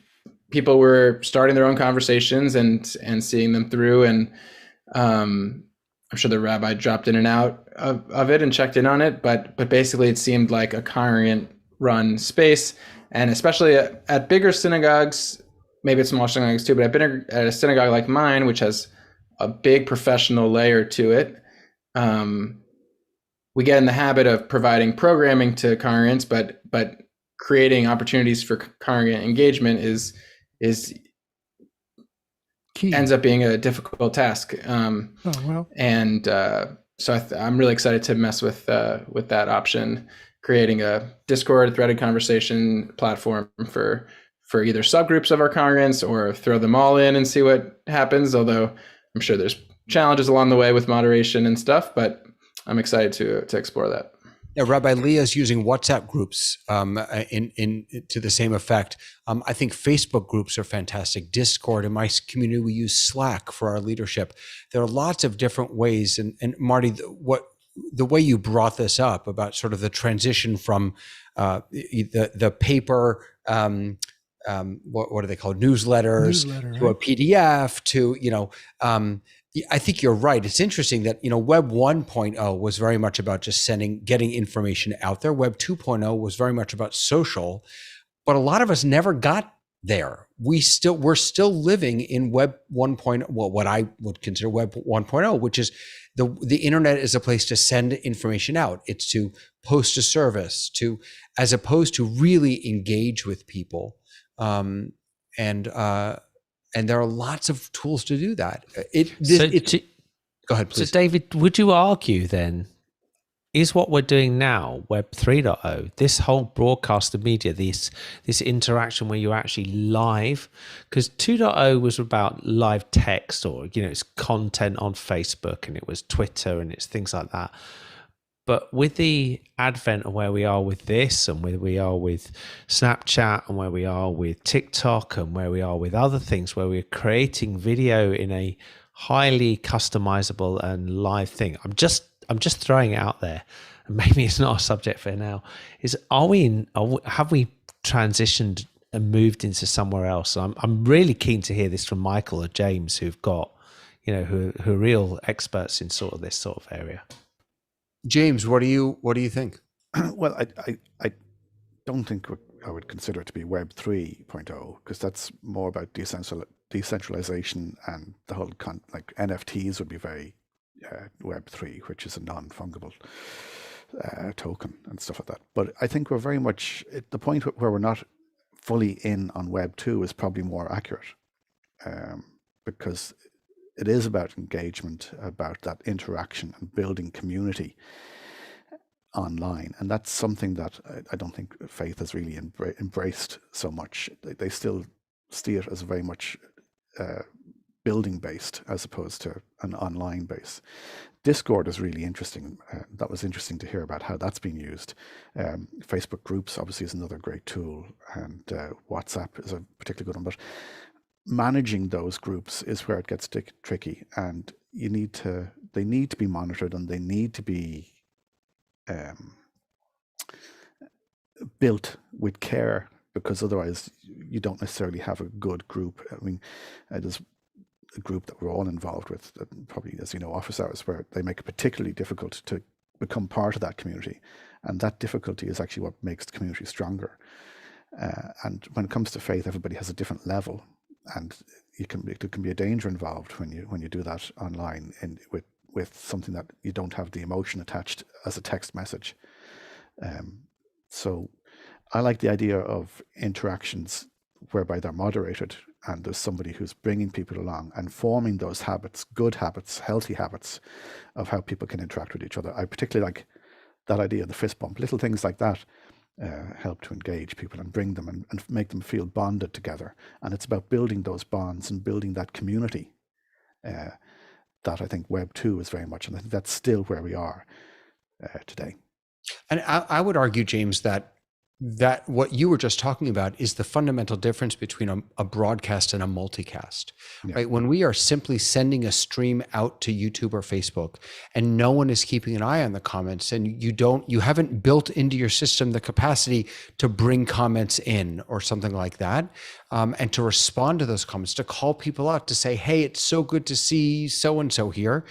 people were starting their own conversations and seeing them through, and I'm sure the rabbi dropped in and out of it and checked in on it, but basically it seemed like a congregant run space. And especially at bigger synagogues, maybe it's small synagogues too, but I've been at a synagogue like mine, which has a big professional layer to it. We get in the habit of providing programming to congregants, but creating opportunities for congregant engagement is key. Ends up being a difficult task. And so I'm really excited to mess with that option, creating a Discord threaded conversation platform for either subgroups of our congregants or throw them all in and see what happens. Although I'm sure there's challenges along the way with moderation and stuff, but I'm excited to explore that. Yeah, Rabbi Leah is using WhatsApp groups in to the same effect. I think Facebook groups are fantastic. Discord, in my community, we use Slack for our leadership. There are lots of different ways. And Marty, the way you brought this up about sort of the transition from the paper, what are they called, newsletters to a PDF to I think you're right. It's interesting that, Web 1.0 was very much about just getting information out there. Web 2.0 was very much about social, but a lot of us never got there. We're still living in Web 1.0, what I would consider Web 1.0, which is the internet is a place to send information out. It's to post a service, as opposed to really engage with people. And there are lots of tools to do that. Go ahead, please. So, David, would you argue then is what we're doing now, Web 3.0, this whole broadcast of media, this interaction where you're actually live, because 2.0 was about live text, or, it's content on Facebook, and it was Twitter, and it's things like that. But with the advent of where we are with this, and where we are with Snapchat, and where we are with TikTok, and where we are with other things, where we're creating video in a highly customizable and live thing. I'm just throwing it out there, and maybe it's not a subject for now. Have we transitioned and moved into somewhere else? I'm really keen to hear this from Michael or James, who've got, who are real experts in sort of this sort of area. James, what do you think? Well, I don't think I would consider it to be Web 3.0, because that's more about decentralization, and the whole like NFTs would be very Web 3, which is a non-fungible token and stuff like that. But I think we're very much at the point where we're not fully in on Web 2 is probably more accurate, because it is about engagement, about that interaction and building community online. And that's something that I don't think faith has really embraced so much. They still see it as very much building based as opposed to an online base. Discord is really interesting. That was interesting to hear about how that's being used. Facebook groups obviously is another great tool, and WhatsApp is a particularly good one. But managing those groups is where it gets tricky, and they need to be monitored, and they need to be built with care, because otherwise you don't necessarily have a good group. I mean, there's a group that we're all involved with, probably, as you know, office hours, where they make it particularly difficult to become part of that community, and that difficulty is actually what makes the community stronger. And when it comes to faith, everybody has a different level, and there can be a danger involved when you do that online and with something that you don't have the emotion attached as a text message. So I like the idea of interactions whereby they're moderated, and there's somebody who's bringing people along and forming those habits, good habits, healthy habits of how people can interact with each other. I particularly like that idea of the fist bump. Little things like that help to engage people and bring them and make them feel bonded together. And it's about building those bonds and building that community that I think Web 2 is very much, and I think that's still where we are today. And I would argue, James, that what you were just talking about is the fundamental difference between a broadcast and a multicast, right? When we are simply sending a stream out to YouTube or Facebook, and no one is keeping an eye on the comments, and you haven't built into your system the capacity to bring comments in or something like that, and to respond to those comments, to call people out, to say, hey, it's so good to see so-and-so here.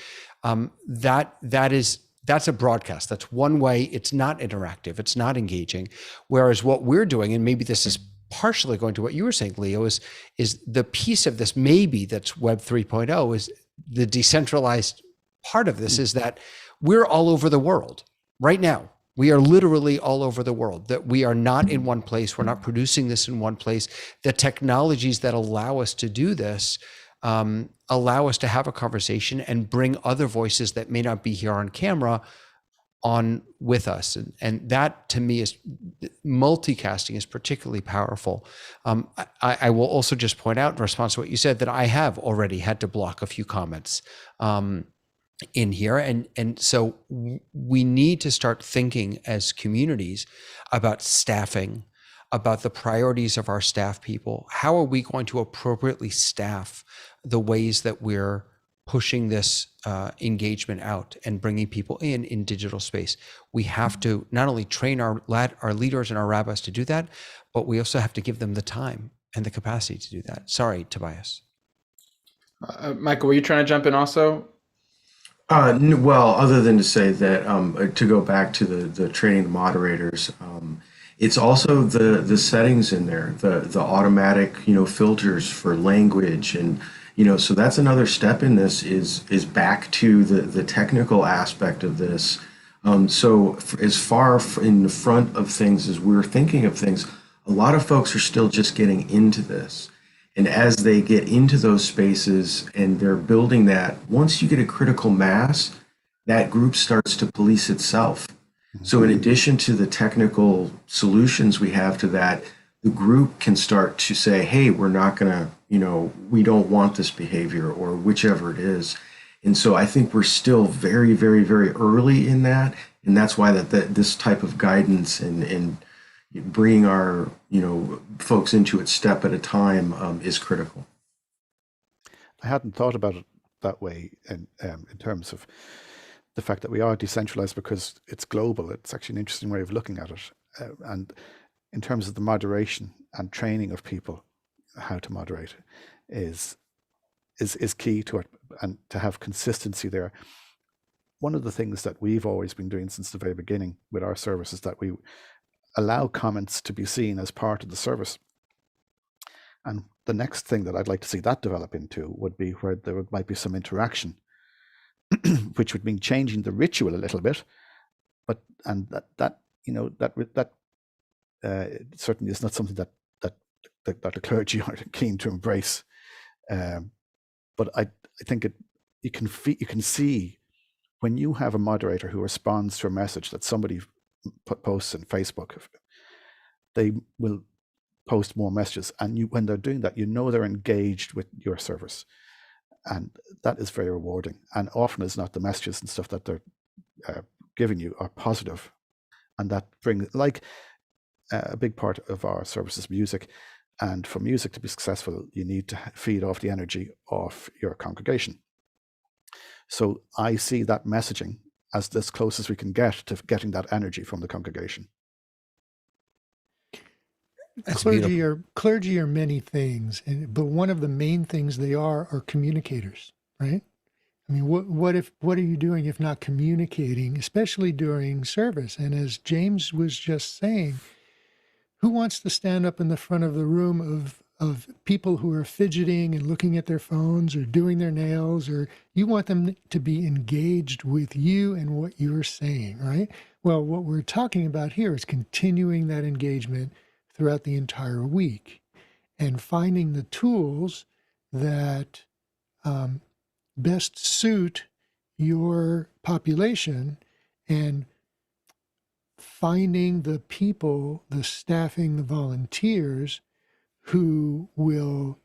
That's a broadcast. That's one way. It's not interactive. It's not engaging. Whereas what we're doing, and maybe this is partially going to what you were saying, Leo, is the piece of this maybe that's Web 3.0 is the decentralized part of this, is that we're all over the world right now. We are literally all over the world, that we are not in one place. We're not producing this in one place. The technologies that allow us to do this allow us to have a conversation and bring other voices that may not be here on camera on with us. And that, to me, is multicasting is particularly powerful. I will also just point out in response to what you said that I have already had to block a few comments in here. And so we need to start thinking as communities about staffing, about the priorities of our staff people. How are we going to appropriately staff the ways that we're pushing this engagement out and bringing people in digital space? We have to not only train our leaders and our rabbis to do that, but we also have to give them the time and the capacity to do that. Sorry, Tobias. Michael, were you trying to jump in also? Well, other than to say that, to go back to the training the moderators, it's also the settings in there, the automatic, filters for language, and so that's another step in this is back to the technical aspect of this. So as far in the front of things as we're thinking of things, a lot of folks are still just getting into this. And as they get into those spaces and they're building that, once you get a critical mass, that group starts to police itself. So in addition to the technical solutions we have to that, the group can start to say, hey, we're not going to, we don't want this behavior, or whichever it is. And so I think we're still very, very, very early in that. And that's why this type of guidance and bringing our, folks into it step at a time is critical. I hadn't thought about it that way in terms of the fact that we are decentralized because it's global. It's actually an interesting way of looking at it. And in terms of the moderation and training of people, how to moderate is key to it, and to have consistency there. One of the things that we've always been doing since the very beginning with our service is that we allow comments to be seen as part of the service. And the next thing that I'd like to see that develop into would be where there might be some interaction, which would mean changing the ritual a little bit, and that certainly is not something that the clergy are keen to embrace. But I think you can see when you have a moderator who responds to a message that somebody posts on Facebook, they will post more messages, and when they're doing that, they're engaged with your service, and that is very rewarding. And often it's not the messages and stuff that they're giving you are positive, and that brings, like, a big part of our service is music. And for music to be successful, you need to feed off the energy of your congregation. So I see that messaging as as close as we can get to getting that energy from the congregation. Clergy are many things, but one of the main things they are communicators, right? I mean, what are you doing if not communicating, especially during service? And as James was just saying, who wants to stand up in the front of the room of people who are fidgeting and looking at their phones or doing their nails, or you want them to be engaged with you and what you're saying, right? Well, what we're talking about here is continuing that engagement throughout the entire week and finding the tools that best suit your population, and finding the people, the staffing, the volunteers who will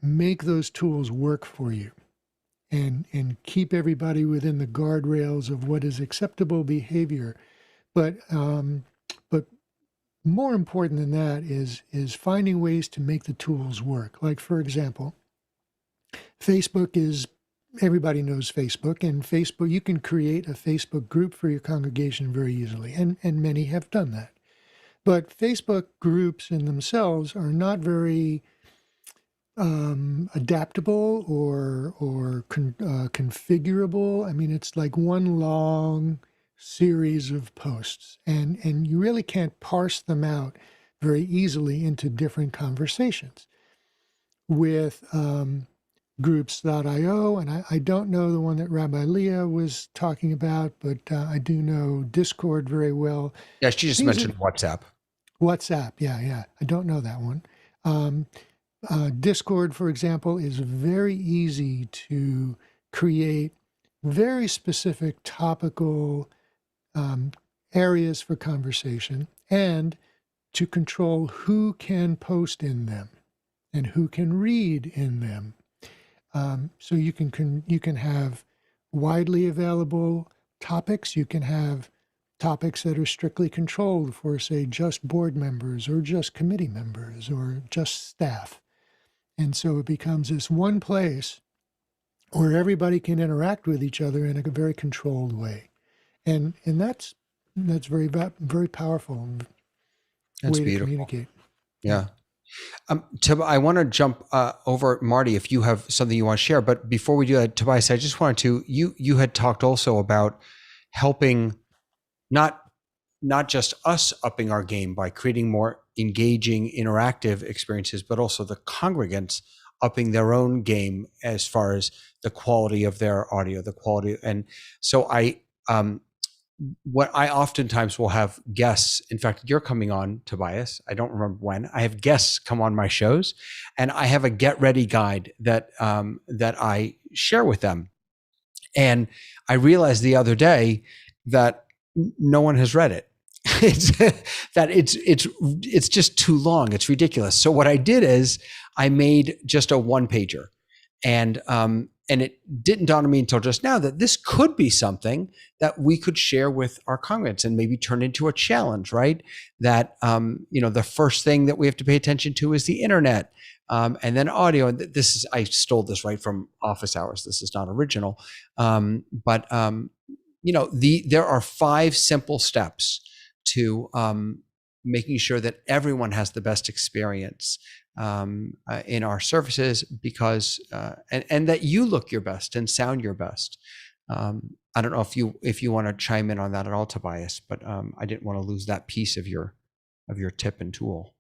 make those tools work for you and keep everybody within the guardrails of what is acceptable behavior. But more important than that is finding ways to make the tools work. Like, for example, everybody knows Facebook, and Facebook, you can create a Facebook group for your congregation very easily, and many have done that. But Facebook groups in themselves are not very adaptable or configurable. I mean, it's like one long series of posts, and you really can't parse them out very easily into different conversations. With groups.io, and I don't know the one that Rabbi Leah was talking about, but I do know Discord very well. Yeah, she just mentioned WhatsApp. WhatsApp, yeah. I don't know that one. Discord, for example, is very easy to create very specific topical areas for conversation, and to control who can post in them and who can read in them. So you can have widely available topics. You can have topics that are strictly controlled for, say, just board members or just committee members or just staff. And so it becomes this one place where everybody can interact with each other in a very controlled way. And that's very, very powerful That's way beautiful. to communicate. Yeah. I want to jump over, Marty, if you have something you want to share. But before we do that, Tobias, I just wanted to, you had talked also about helping not just us upping our game by creating more engaging, interactive experiences, but also the congregants upping their own game as far as the quality of their audio, the quality. And so what I oftentimes will have guests, in fact, you're coming on, Tobias, I don't remember when, I have guests come on my shows, and I have a get ready guide that I share with them. And I realized the other day that no one has read it. It's just too long. It's ridiculous. So what I did is I made just a one pager, and it didn't dawn on me until just now that this could be something that we could share with our congregants and maybe turn into a challenge, right? That the first thing that we have to pay attention to is the internet, and then audio. And I stole this right from Office Hours. This is not original, but there are 5 simple steps to making sure that everyone has the best experience in our services, because and that you look your best and sound your best. I don't know if you want to chime in on that at all, Tobias, but I didn't want to lose that piece of your tip and tool.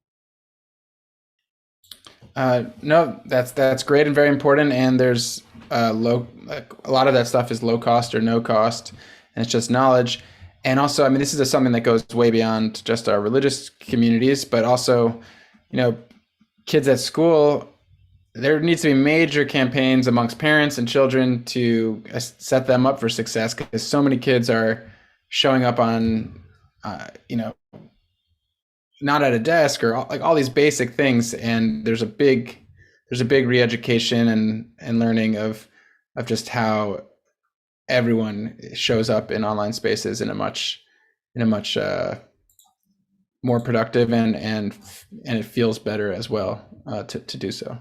No, that's great and very important. And there's a lot of that stuff is low cost or no cost, and it's just knowledge. And also, I mean, this is something that goes way beyond just our religious communities, but also, kids at school. There needs to be major campaigns amongst parents and children to set them up for success, because so many kids are showing up on, not at a desk, or like all these basic things. And there's a big re-education and learning of just how everyone shows up in online spaces in a much more productive and it feels better as well to do so.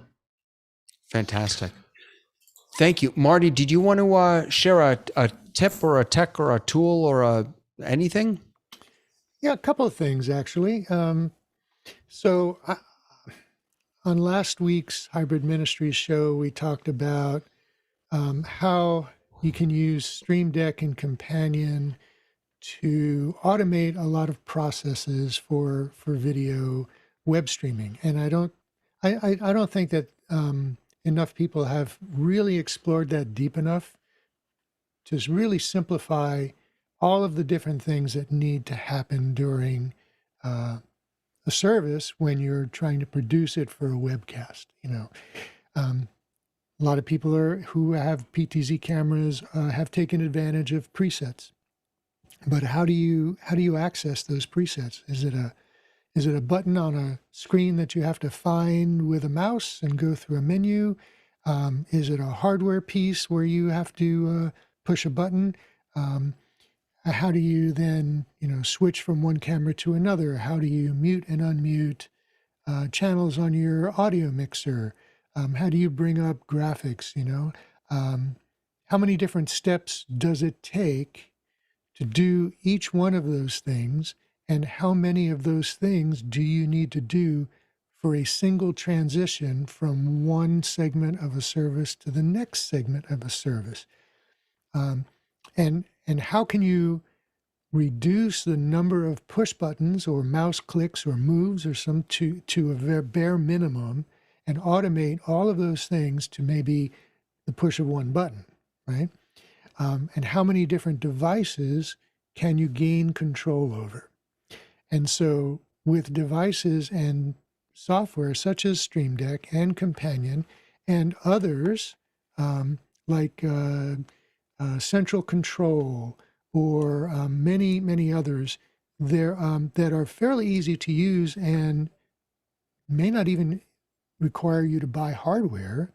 Fantastic. Thank you. Marty, did you want to share a tip or a tech or a tool or anything? Yeah, a couple of things, actually. So on last week's Hybrid Ministries show, we talked about how you can use Stream Deck and Companion to automate a lot of processes for video web streaming. And I don't think that enough people have really explored that deep enough to really simplify all of the different things that need to happen during a service when you're trying to produce it for a webcast. A lot of people who have PTZ cameras have taken advantage of presets. But how do you access those presets? Is it a button on a screen that you have to find with a mouse and go through a menu? Is it a hardware piece where you have to push a button? How do you then switch from one camera to another? How do you mute and unmute channels on your audio mixer? How do you bring up graphics? How many different steps does it take to do each one of those things? And how many of those things do you need to do for a single transition from one segment of a service to the next segment of a service? And how can you reduce the number of push buttons or mouse clicks or moves or some to a bare minimum, and automate all of those things to maybe the push of one button, right? And how many different devices can you gain control over? And so with devices and software such as Stream Deck and Companion and others like Central Control or many others there that are fairly easy to use and may not even require you to buy hardware,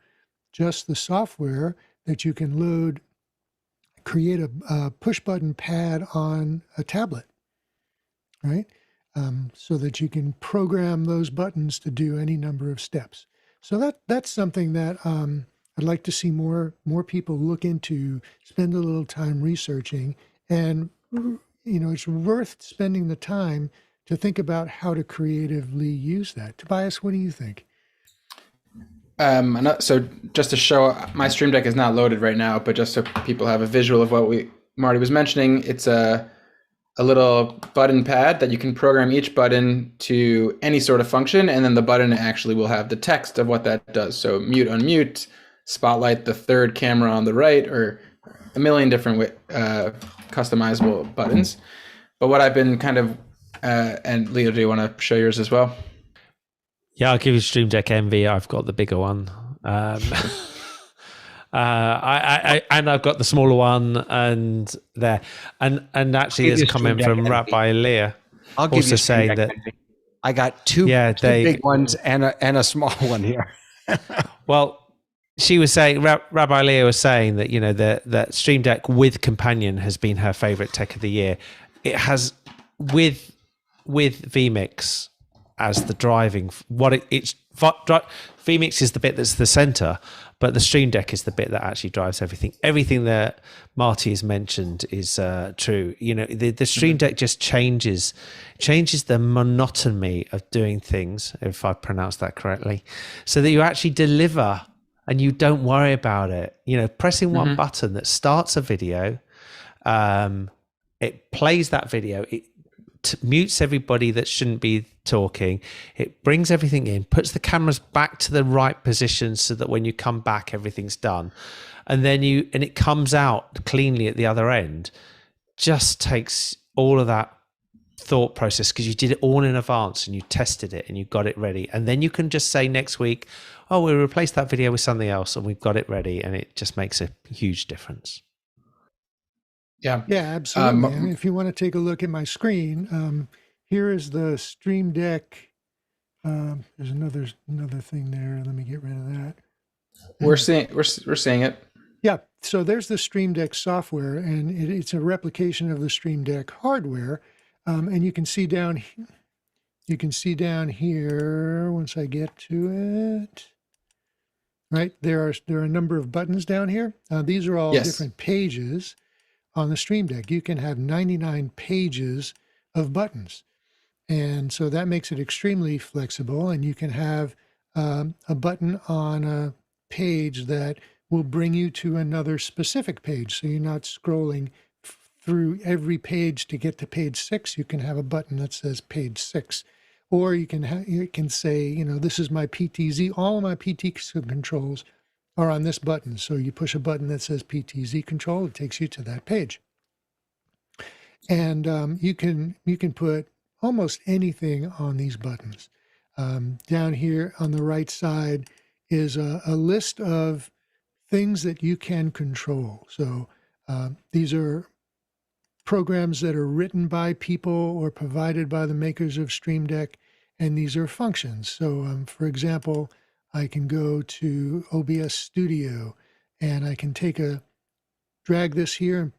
just the software that you can load, create a push button pad on a tablet, right? So that you can program those buttons to do any number of steps. So that's something that I'd like to see more people look into, spend a little time researching, and it's worth spending the time to think about how to creatively use that. Tobias, what do you think? So just to show, my Stream Deck is not loaded right now, but just so people have a visual of what Marty was mentioning, it's a little button pad that you can program each button to any sort of function, and then the button actually will have the text of what that does. So mute, unmute, spotlight the third camera on the right, or a million different customizable buttons. But what I've been kind of, and Leo, do you want to show yours as well? Yeah, I'll give you Stream Deck Envy. I've got the bigger one. I've got the smaller one and there. And actually there's a comment from Rabbi Leah also saying that I got two big ones and a small one here. Well, she was saying, Rabbi Leah was saying that, that Stream Deck with Companion has been her favorite tech of the year. It has with vMix as the driving, vMix is the bit that's the center, but the Stream Deck is the bit that actually drives everything. Everything that Marty has mentioned is true. The Stream Deck just changes the monotony of doing things, if I pronounced that correctly, so that you actually deliver and you don't worry about it. Pressing one button that starts a video, it plays that video, it mutes everybody that shouldn't be talking, it brings everything in, puts the cameras back to the right position so that when you come back everything's done, and then it comes out cleanly at the other end. Just takes all of that thought process, because you did it all in advance and you tested it and you got it ready, and then you can just say next week, oh, we'll replace that video with something else, and we've got it ready, and it just makes a huge difference. Yeah, absolutely. And if you want to take a look at my screen, here is the Stream Deck. There's another thing there. Let me get rid of that. We're seeing it. Yeah. So there's the Stream Deck software, and it's a replication of the Stream Deck hardware. And you can see down. You can see down here once I get to it. Right there are a number of buttons down here. These are all different pages. On the Stream Deck, you can have 99 pages of buttons. And so that makes it extremely flexible. And you can have a button on a page that will bring you to another specific page. So you're not scrolling through every page to get to page 6. You can have a button that says page 6. Or you can say, this is my PTZ. All of my PTZ controls are on this button. So you push a button that says PTZ control, it takes you to that page. And you can put almost anything on these buttons. Down here on the right side is a list of things that you can control. So these are programs that are written by people or provided by the makers of Stream Deck, and these are functions. So for example, I can go to OBS Studio and I can drag this here and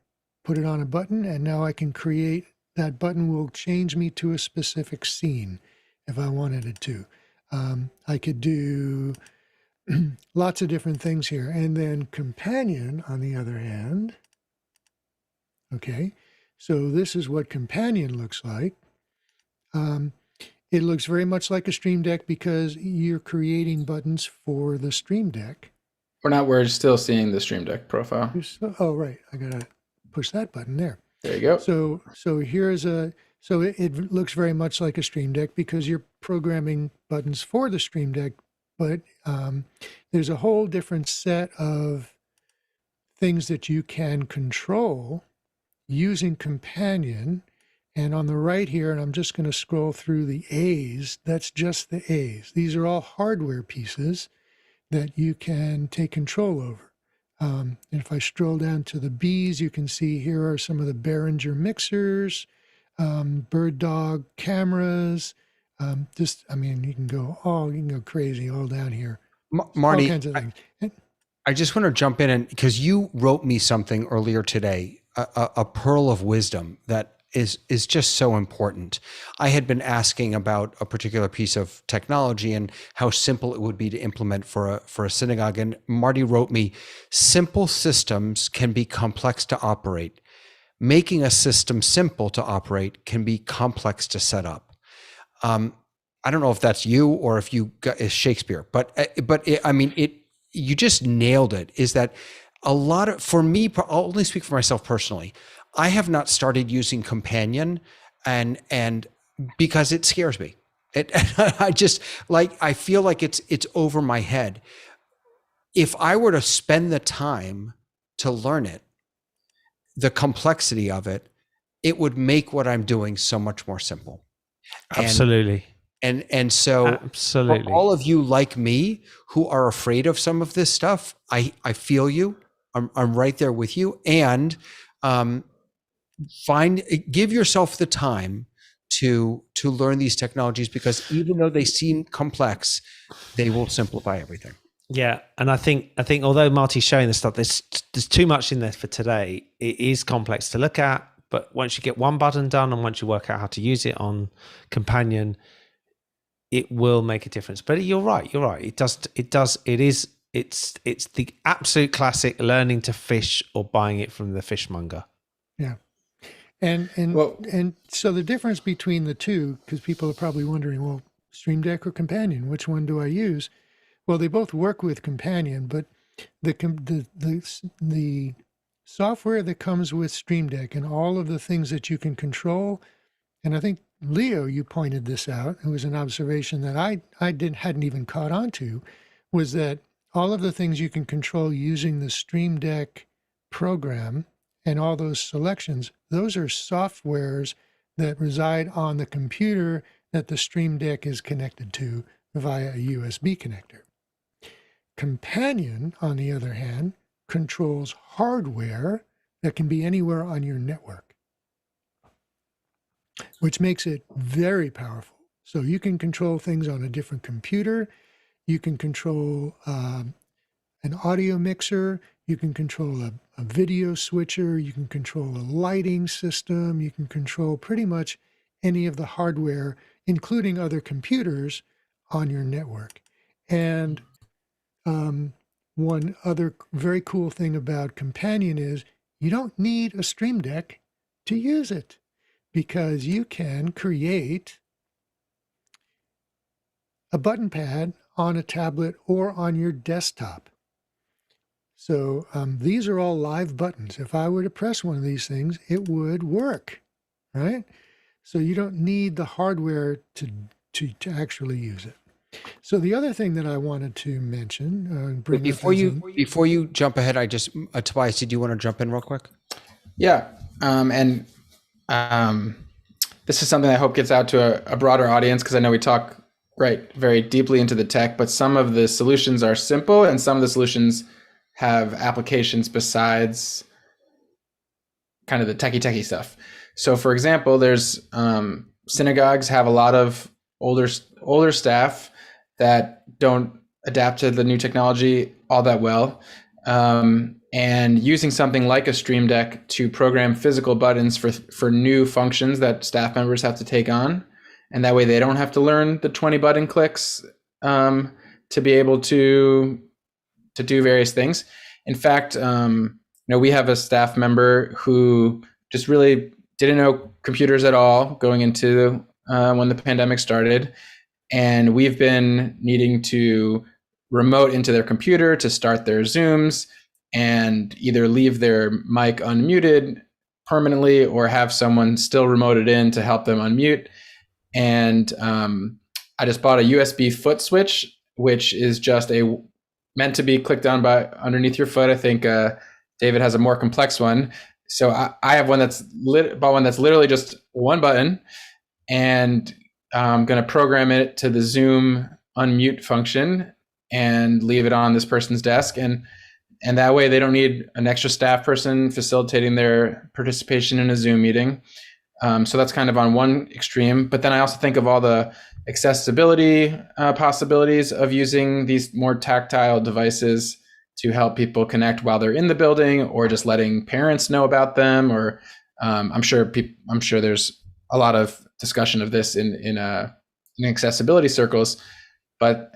put it on a button, and now I can create, that button will change me to a specific scene if I wanted it to. I could do lots of different things here. And then Companion, on the other hand, okay, so this is what Companion looks like. It looks very much like a Stream Deck because you're creating buttons for the Stream Deck. We're still seeing the Stream Deck profile. Oh, right. I got to push that button there. There you go. So here's it looks very much like a Stream Deck because you're programming buttons for the Stream Deck, but there's a whole different set of things that you can control using Companion. And on the right here, and I'm just going to scroll through the A's, that's just the A's. These are all hardware pieces that you can take control over. And if I scroll down to the B's, you can see here are some of the Behringer mixers, Bird Dog cameras. You can go crazy all down here. Marty, all kinds of things. I just want to jump in, and because you wrote me something earlier today, a pearl of wisdom that is just so important. I had been asking about a particular piece of technology and how simple it would be to implement for a synagogue. And Marty wrote me, simple systems can be complex to operate. Making a system simple to operate can be complex to set up. I don't know if that's you or if you got is Shakespeare, but you just nailed it. Is that a lot of, for me, I'll only speak for myself personally. I have not started using Companion and because it scares me. I feel like it's over my head. If I were to spend the time to learn it, the complexity of it, it would make what I'm doing so much more simple. Absolutely. And so absolutely, for all of you like me who are afraid of some of this stuff, I feel you. I'm right there with you. And give yourself the time to learn these technologies, because even though they seem complex, they will simplify everything. Yeah, and I think although Marty's showing this stuff, there's too much in there for today. It is complex to look at, but once you get one button done and once you work out how to use it on Companion, it will make a difference. But you're right. It's the absolute classic learning to fish or buying it from the fishmonger. Yeah. And so the difference between the two, because people are probably wondering, well, Stream Deck or Companion, which one do I use? Well, they both work with Companion, but the software that comes with Stream Deck and all of the things that you can control, and I think Leo, you pointed this out. It was an observation that I hadn't even caught on to, was that all of the things you can control using the Stream Deck program and all those selections, those are softwares that reside on the computer that the Stream Deck is connected to via a USB connector. Companion, on the other hand, controls hardware that can be anywhere on your network, which makes it very powerful. So you can control things on a different computer. You can control an audio mixer. You can control a video switcher. You can control a lighting system. You can control pretty much any of the hardware, including other computers on your network. And one other very cool thing about Companion is you don't need a Stream Deck to use it, because you can create a button pad on a tablet or on your desktop. So these are all live buttons. If I were to press one of these things, it would work, right? So you don't need the hardware to actually use it. So the other thing that I wanted to mention, before you jump ahead, Tobias, did you want to jump in real quick? Yeah, this is something I hope gets out to a broader audience, because I know we talk very deeply into the tech, but some of the solutions are simple and some of the solutions have applications besides kind of the techie stuff. So for example, there's synagogues have a lot of older staff that don't adapt to the new technology all that well. And using something like a Stream Deck to program physical buttons for new functions that staff members have to take on. And that way they don't have to learn the 20 button clicks to be able to do various things. In fact, we have a staff member who just really didn't know computers at all going into when the pandemic started. And we've been needing to remote into their computer to start their Zooms and either leave their mic unmuted permanently or have someone still remoted in to help them unmute. And I just bought a USB foot switch, which is just meant to be clicked on by underneath your foot. I think David has a more complex one. So I have one that's literally just one button, and I'm going to program it to the Zoom unmute function and leave it on this person's desk. And that way they don't need an extra staff person facilitating their participation in a Zoom meeting. So that's kind of on one extreme. But then I also think of all the accessibility possibilities of using these more tactile devices to help people connect while they're in the building, or just letting parents know about them. Or I'm sure there's a lot of discussion of this in accessibility circles. But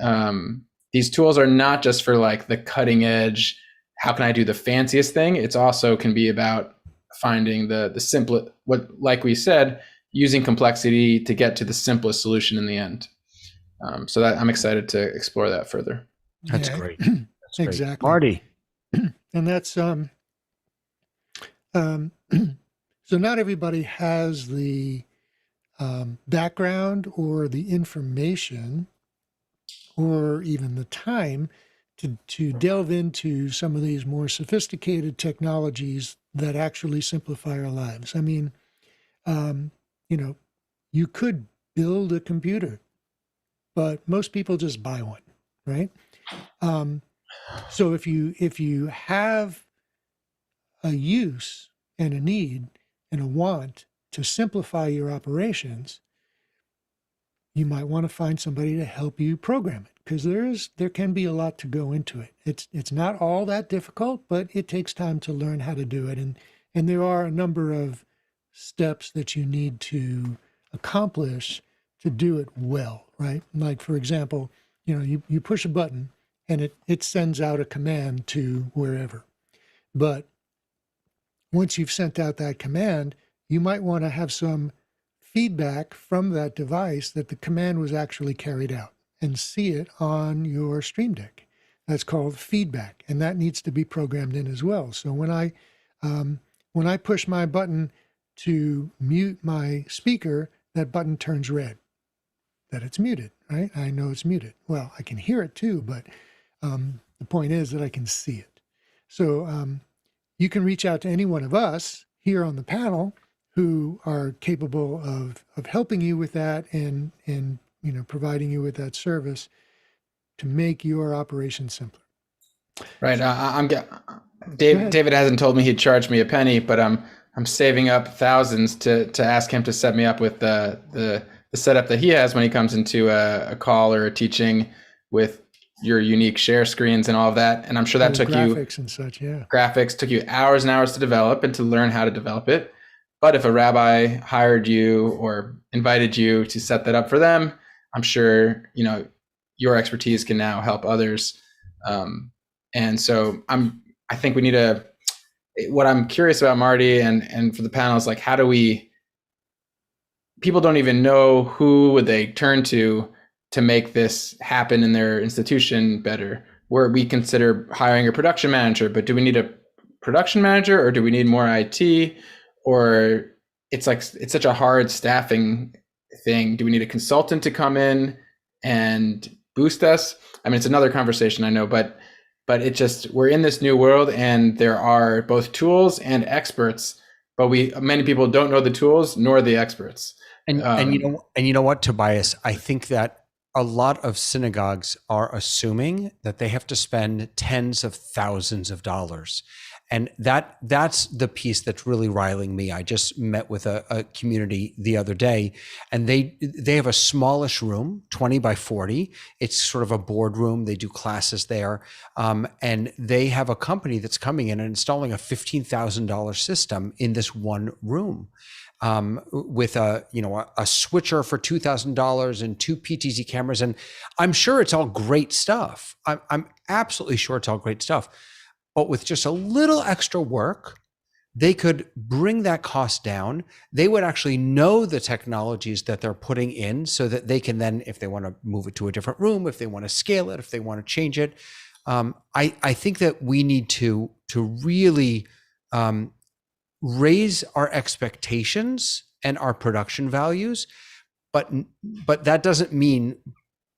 these tools are not just for like the cutting edge, how can I do the fanciest thing? It's also can be about finding the simplest, like we said, using complexity to get to the simplest solution in the end. So that I'm excited to explore that further. That's great. That's great. Exactly. Marty. And that's so not everybody has the background or the information or even the time to delve into some of these more sophisticated technologies that actually simplify our lives. I mean, you could build a computer but most people just buy one, right? So if you have a use and a need and a want to simplify your operations, you might want to find somebody to help you program it, because there can be a lot to go into it. It's not all that difficult, but it takes time to learn how to do it, and there are a number of steps that you need to accomplish to do it well, right? Like, for example, you push a button and it sends out a command to wherever. But once you've sent out that command, you might want to have some feedback from that device that the command was actually carried out, and see it on your Stream Deck. That's called feedback, and that needs to be programmed in as well. So when I push my button to mute my speaker, that button turns red, that it's muted, right? I know it's muted. Well, I can hear it too, but the point is that I can see it. So you can reach out to any one of us here on the panel who are capable of helping you with that and providing you with that service to make your operation simpler. Right. David hasn't told me he'd charge me a penny, but I'm saving up thousands to ask him to set me up with the setup that he has when he comes into a call or a teaching, with your unique share screens and all of that. And I'm sure that took graphics and such, yeah. Graphics took you hours and hours to develop and to learn how to develop it. But if a rabbi hired you or invited you to set that up for them, I'm sure, your expertise can now help others. And so I think we need what I'm curious about, Marty, and for the panel is, like, how do people don't even know who would they turn to make this happen in their institution better, where we consider hiring a production manager, but do we need a production manager, or do we need more IT? Or it's such a hard staffing thing. Do we need a consultant to come in and boost us? I mean, it's another conversation, I know, but we're in this new world, and there are both tools and experts, but many people don't know the tools nor the experts. And you know what, Tobias, I think that a lot of synagogues are assuming that they have to spend tens of thousands of dollars. And that's the piece that's really riling me. I just met with a community the other day, and they have a smallish room, 20 by 40. It's sort of a boardroom. They do classes there. And they have a company that's coming in and installing a $15,000 system in this one room. With a switcher for $2,000 and 2 PTZ cameras. And I'm sure it's all great stuff. I'm absolutely sure it's all great stuff. But with just a little extra work, they could bring that cost down. They would actually know the technologies that they're putting in, so that they can then, if they want to move it to a different room, if they want to scale it, if they want to change it. I think that we need to really raise our expectations and our production values, but that doesn't mean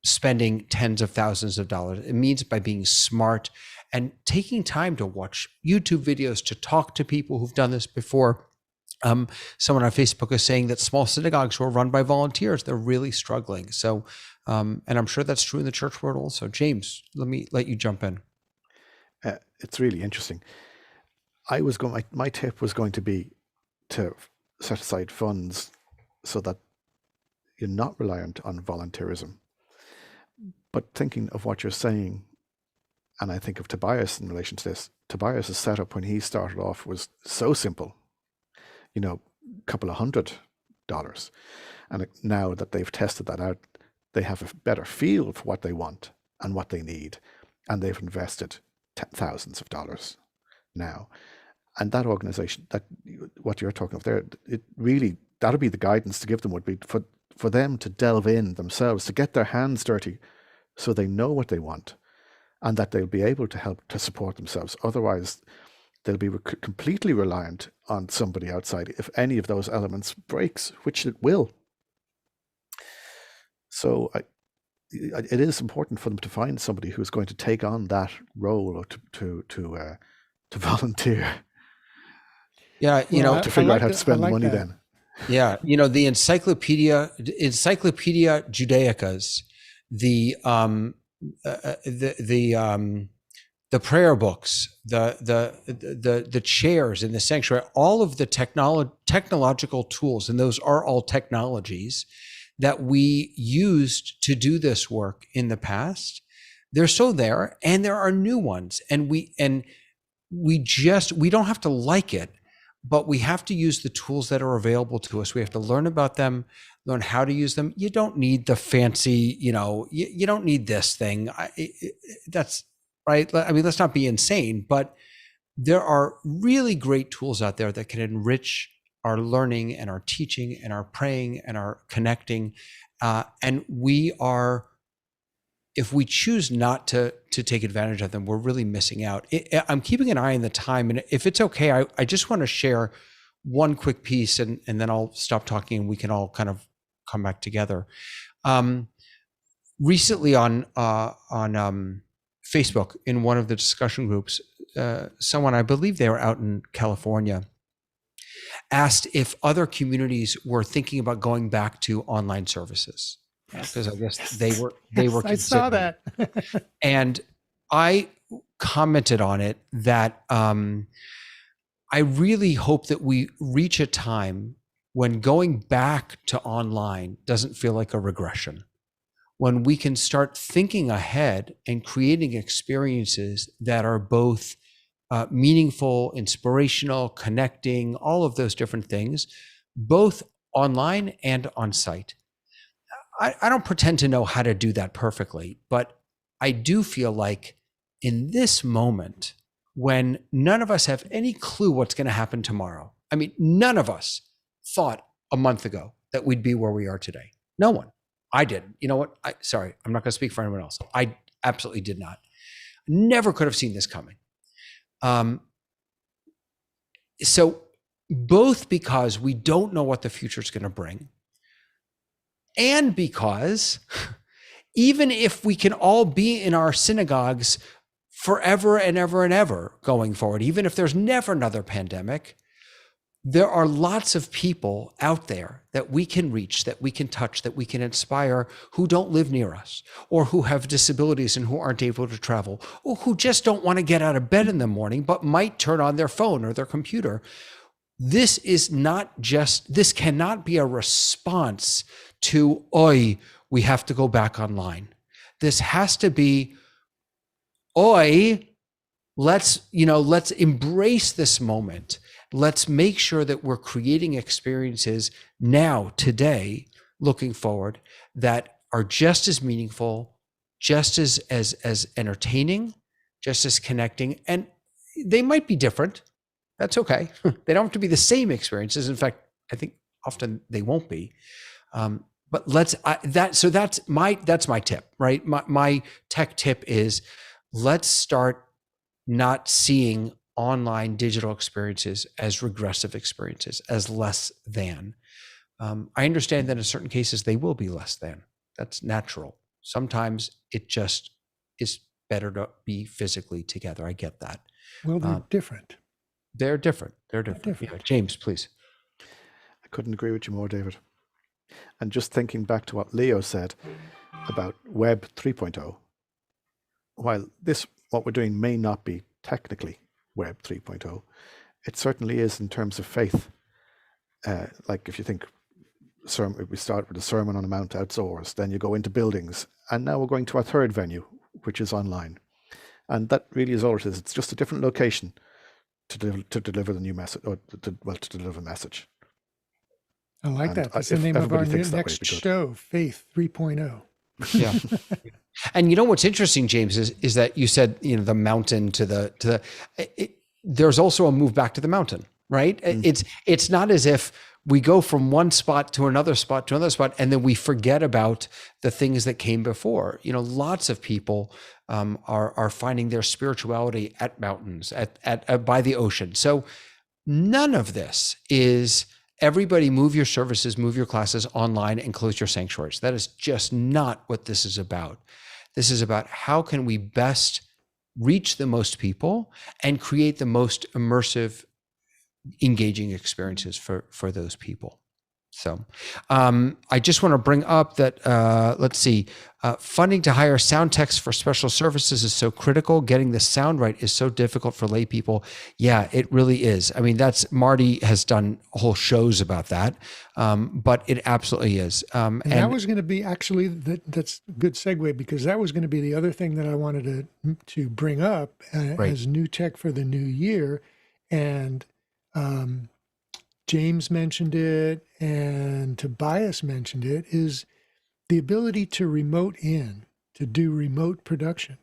spending tens of thousands of dollars. It means by being smart and taking time to watch YouTube videos, to talk to people who've done this before. Someone on Facebook is saying that small synagogues who are run by volunteers, they're really struggling. So, and I'm sure that's true in the church world also. James, let you jump in. It's really interesting. My tip was going to be to set aside funds so that you're not reliant on volunteerism. But thinking of what you're saying, and I think of Tobias in relation to this, Tobias' setup when he started off was so simple, a couple of $100. And now that they've tested that out, they have a better feel for what they want and what they need. And they've invested thousands of dollars now. And that organization, that what you're talking of there, it really, that'll be the guidance to give them, would be for them to delve in themselves, to get their hands dirty so they know what they want, and that they'll be able to help to support themselves. Otherwise, they'll be completely reliant on somebody outside if any of those elements breaks, which it will. So it is important for them to find somebody who's going to take on that role, or to volunteer. Yeah, to figure out how to spend the money that. then. Yeah, the Encyclopedia Judaicas the prayer books, the chairs in the sanctuary, all of the technological tools, and those are all technologies that we used to do this work in the past. They're still there, and there are new ones, and we don't have to like it, but we have to use the tools that are available to us. We have to learn about them, learn how to use them. You don't need the fancy, you don't need this thing. That's right. I mean, let's not be insane, but there are really great tools out there that can enrich our learning and our teaching and our praying and our connecting. And if we choose not to take advantage of them, we're really missing out. I'm keeping an eye on the time, and if it's okay, I just want to share one quick piece, and then I'll stop talking and we can all kind of come back together. Recently on Facebook, in one of the discussion groups, someone, I believe they were out in California, asked if other communities were thinking about going back to online services. Because I guess they were I saw that. And I commented on it that I really hope that we reach a time when going back to online doesn't feel like a regression, when we can start thinking ahead and creating experiences that are both meaningful, inspirational, connecting, all of those different things, both online and on site. I don't pretend to know how to do that perfectly, but I do feel like in this moment, when none of us have any clue what's going to happen tomorrow. I mean, none of us thought a month ago that we'd be where we are today. No one. I didn't. You know what? Sorry, I'm not going to speak for anyone else. I absolutely did not. Never could have seen this coming. So both because we don't know what the future is going to bring, and because even if we can all be in our synagogues forever and ever and ever going forward, even if there's never another pandemic, there are lots of people out there that we can reach, that we can touch, that we can inspire, who don't live near us, or who have disabilities and who aren't able to travel, or who just don't want to get out of bed in the morning, but might turn on their phone or their computer. This cannot be a response to, we have to go back online. This has to be, let's embrace this moment. Let's make sure that we're creating experiences now, today, looking forward, that are just as meaningful, just as entertaining, just as connecting. And they might be different. That's okay. They don't have to be the same experiences. In fact, I think often they won't be. But that's my tip, right? My tech tip is, let's start not seeing online digital experiences as regressive experiences, as less than. I understand that in certain cases they will be less than. That's natural. Sometimes it just is better to be physically together. I get that. Well, they're different. They're different. Yeah, James, please. I couldn't agree with you more, David. And just thinking back to what Leo said about Web 3.0, while what we're doing may not be technically Web 3.0, it certainly is in terms of faith. Like if you think, we start with a Sermon on the Mount outdoors, then you go into buildings, and now we're going to our third venue, which is online. And that really is all it is. It's just a different location to deliver the new message, or to deliver a message. I like that. That's the name of our next show, Faith 3.0. Yeah. And you know what's interesting, James, is that you said, the mountain there's also a move back to the mountain, right? Mm. It's not as if we go from one spot to another spot and then we forget about the things that came before. Lots of people are finding their spirituality at mountains, at by the ocean. So none of this is everybody move your services, move your classes online and close your sanctuaries. That is just not what this is about. This is about how can we best reach the most people and create the most immersive, engaging experiences for those people. So I just want to bring up that, let's see, funding to hire sound techs for special services is so critical. Getting the sound right is so difficult for lay people. Yeah, it really is. I mean, Marty has done whole shows about that, but it absolutely is. And that was going to be actually, that's a good segue, because that was going to be the other thing that I wanted to bring up as new tech for the new year. And James mentioned it and Tobias mentioned it, is the ability to remote in, to do remote production.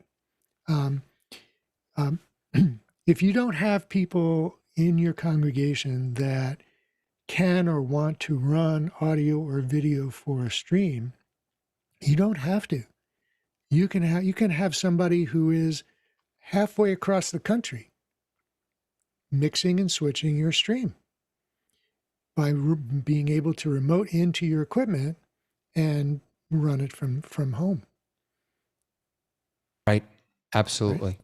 If you don't have people in your congregation that can or want to run audio or video for a stream, you don't have to. You can have somebody who is halfway across the country mixing and switching your stream by being able to remote into your equipment and run it from home. Right. Absolutely.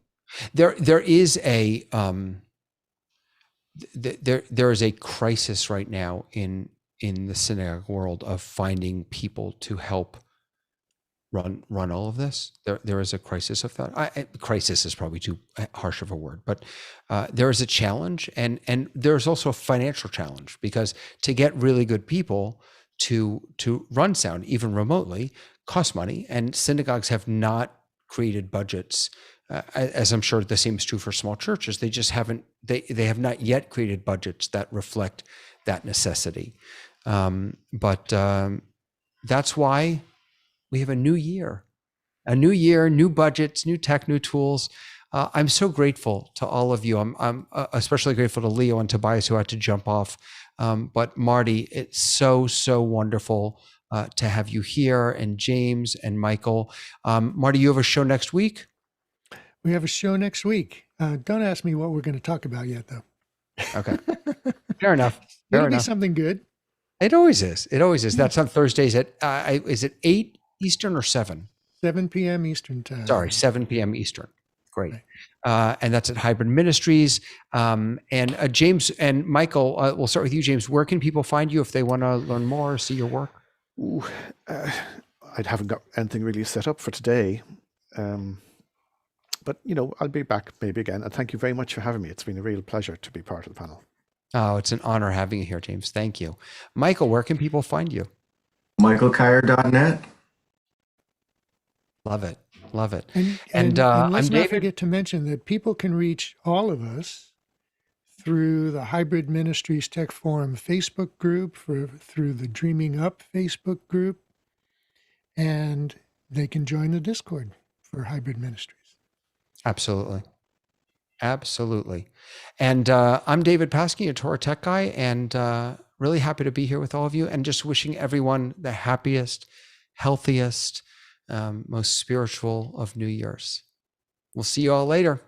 Right. There is a there is a crisis right now in the synagogue world of finding people to help run all of this. There is a crisis of that. Crisis is probably too harsh of a word, but there is a challenge, and there's also a financial challenge, because to get really good people to run sound, even remotely, costs money, and synagogues have not created budgets. As I'm sure the same is true for small churches. They just haven't. They have not yet created budgets that reflect that necessity. But that's why we have a new year, new budgets, new tech, new tools. I'm so grateful to all of you. I'm especially grateful to Leo and Tobias, who had to jump off. But Marty, it's so wonderful to have you here, and James and Michael. Marty, you have a show next week? We have a show next week. Don't ask me what we're going to talk about yet, though. Okay. Fair enough. It'll be something good. It always is. That's on Thursdays at, is it 8 Eastern or 7? 7 p.m. Eastern time. Sorry, 7 p.m. Eastern. Great. And that's at Hybrid Ministries. And James and Michael, we'll start with you, James. Where can people find you if they want to learn more or see your work? I haven't got anything really set up for today. But, I'll be back maybe again. And thank you very much for having me. It's been a real pleasure to be part of the panel. Oh, it's an honor having you here, James. Thank you. Michael, where can people find you? michaelkyer.net. Love it. And let's not forget to mention that people can reach all of us through the Hybrid Ministries Tech Forum Facebook group, through the Dreaming Up Facebook group, and they can join the Discord for Hybrid Ministries. Absolutely. And I'm David Paskey, a Torah Tech Guy, and really happy to be here with all of you, and just wishing everyone the happiest, healthiest, most spiritual of New Year's. We'll see you all later.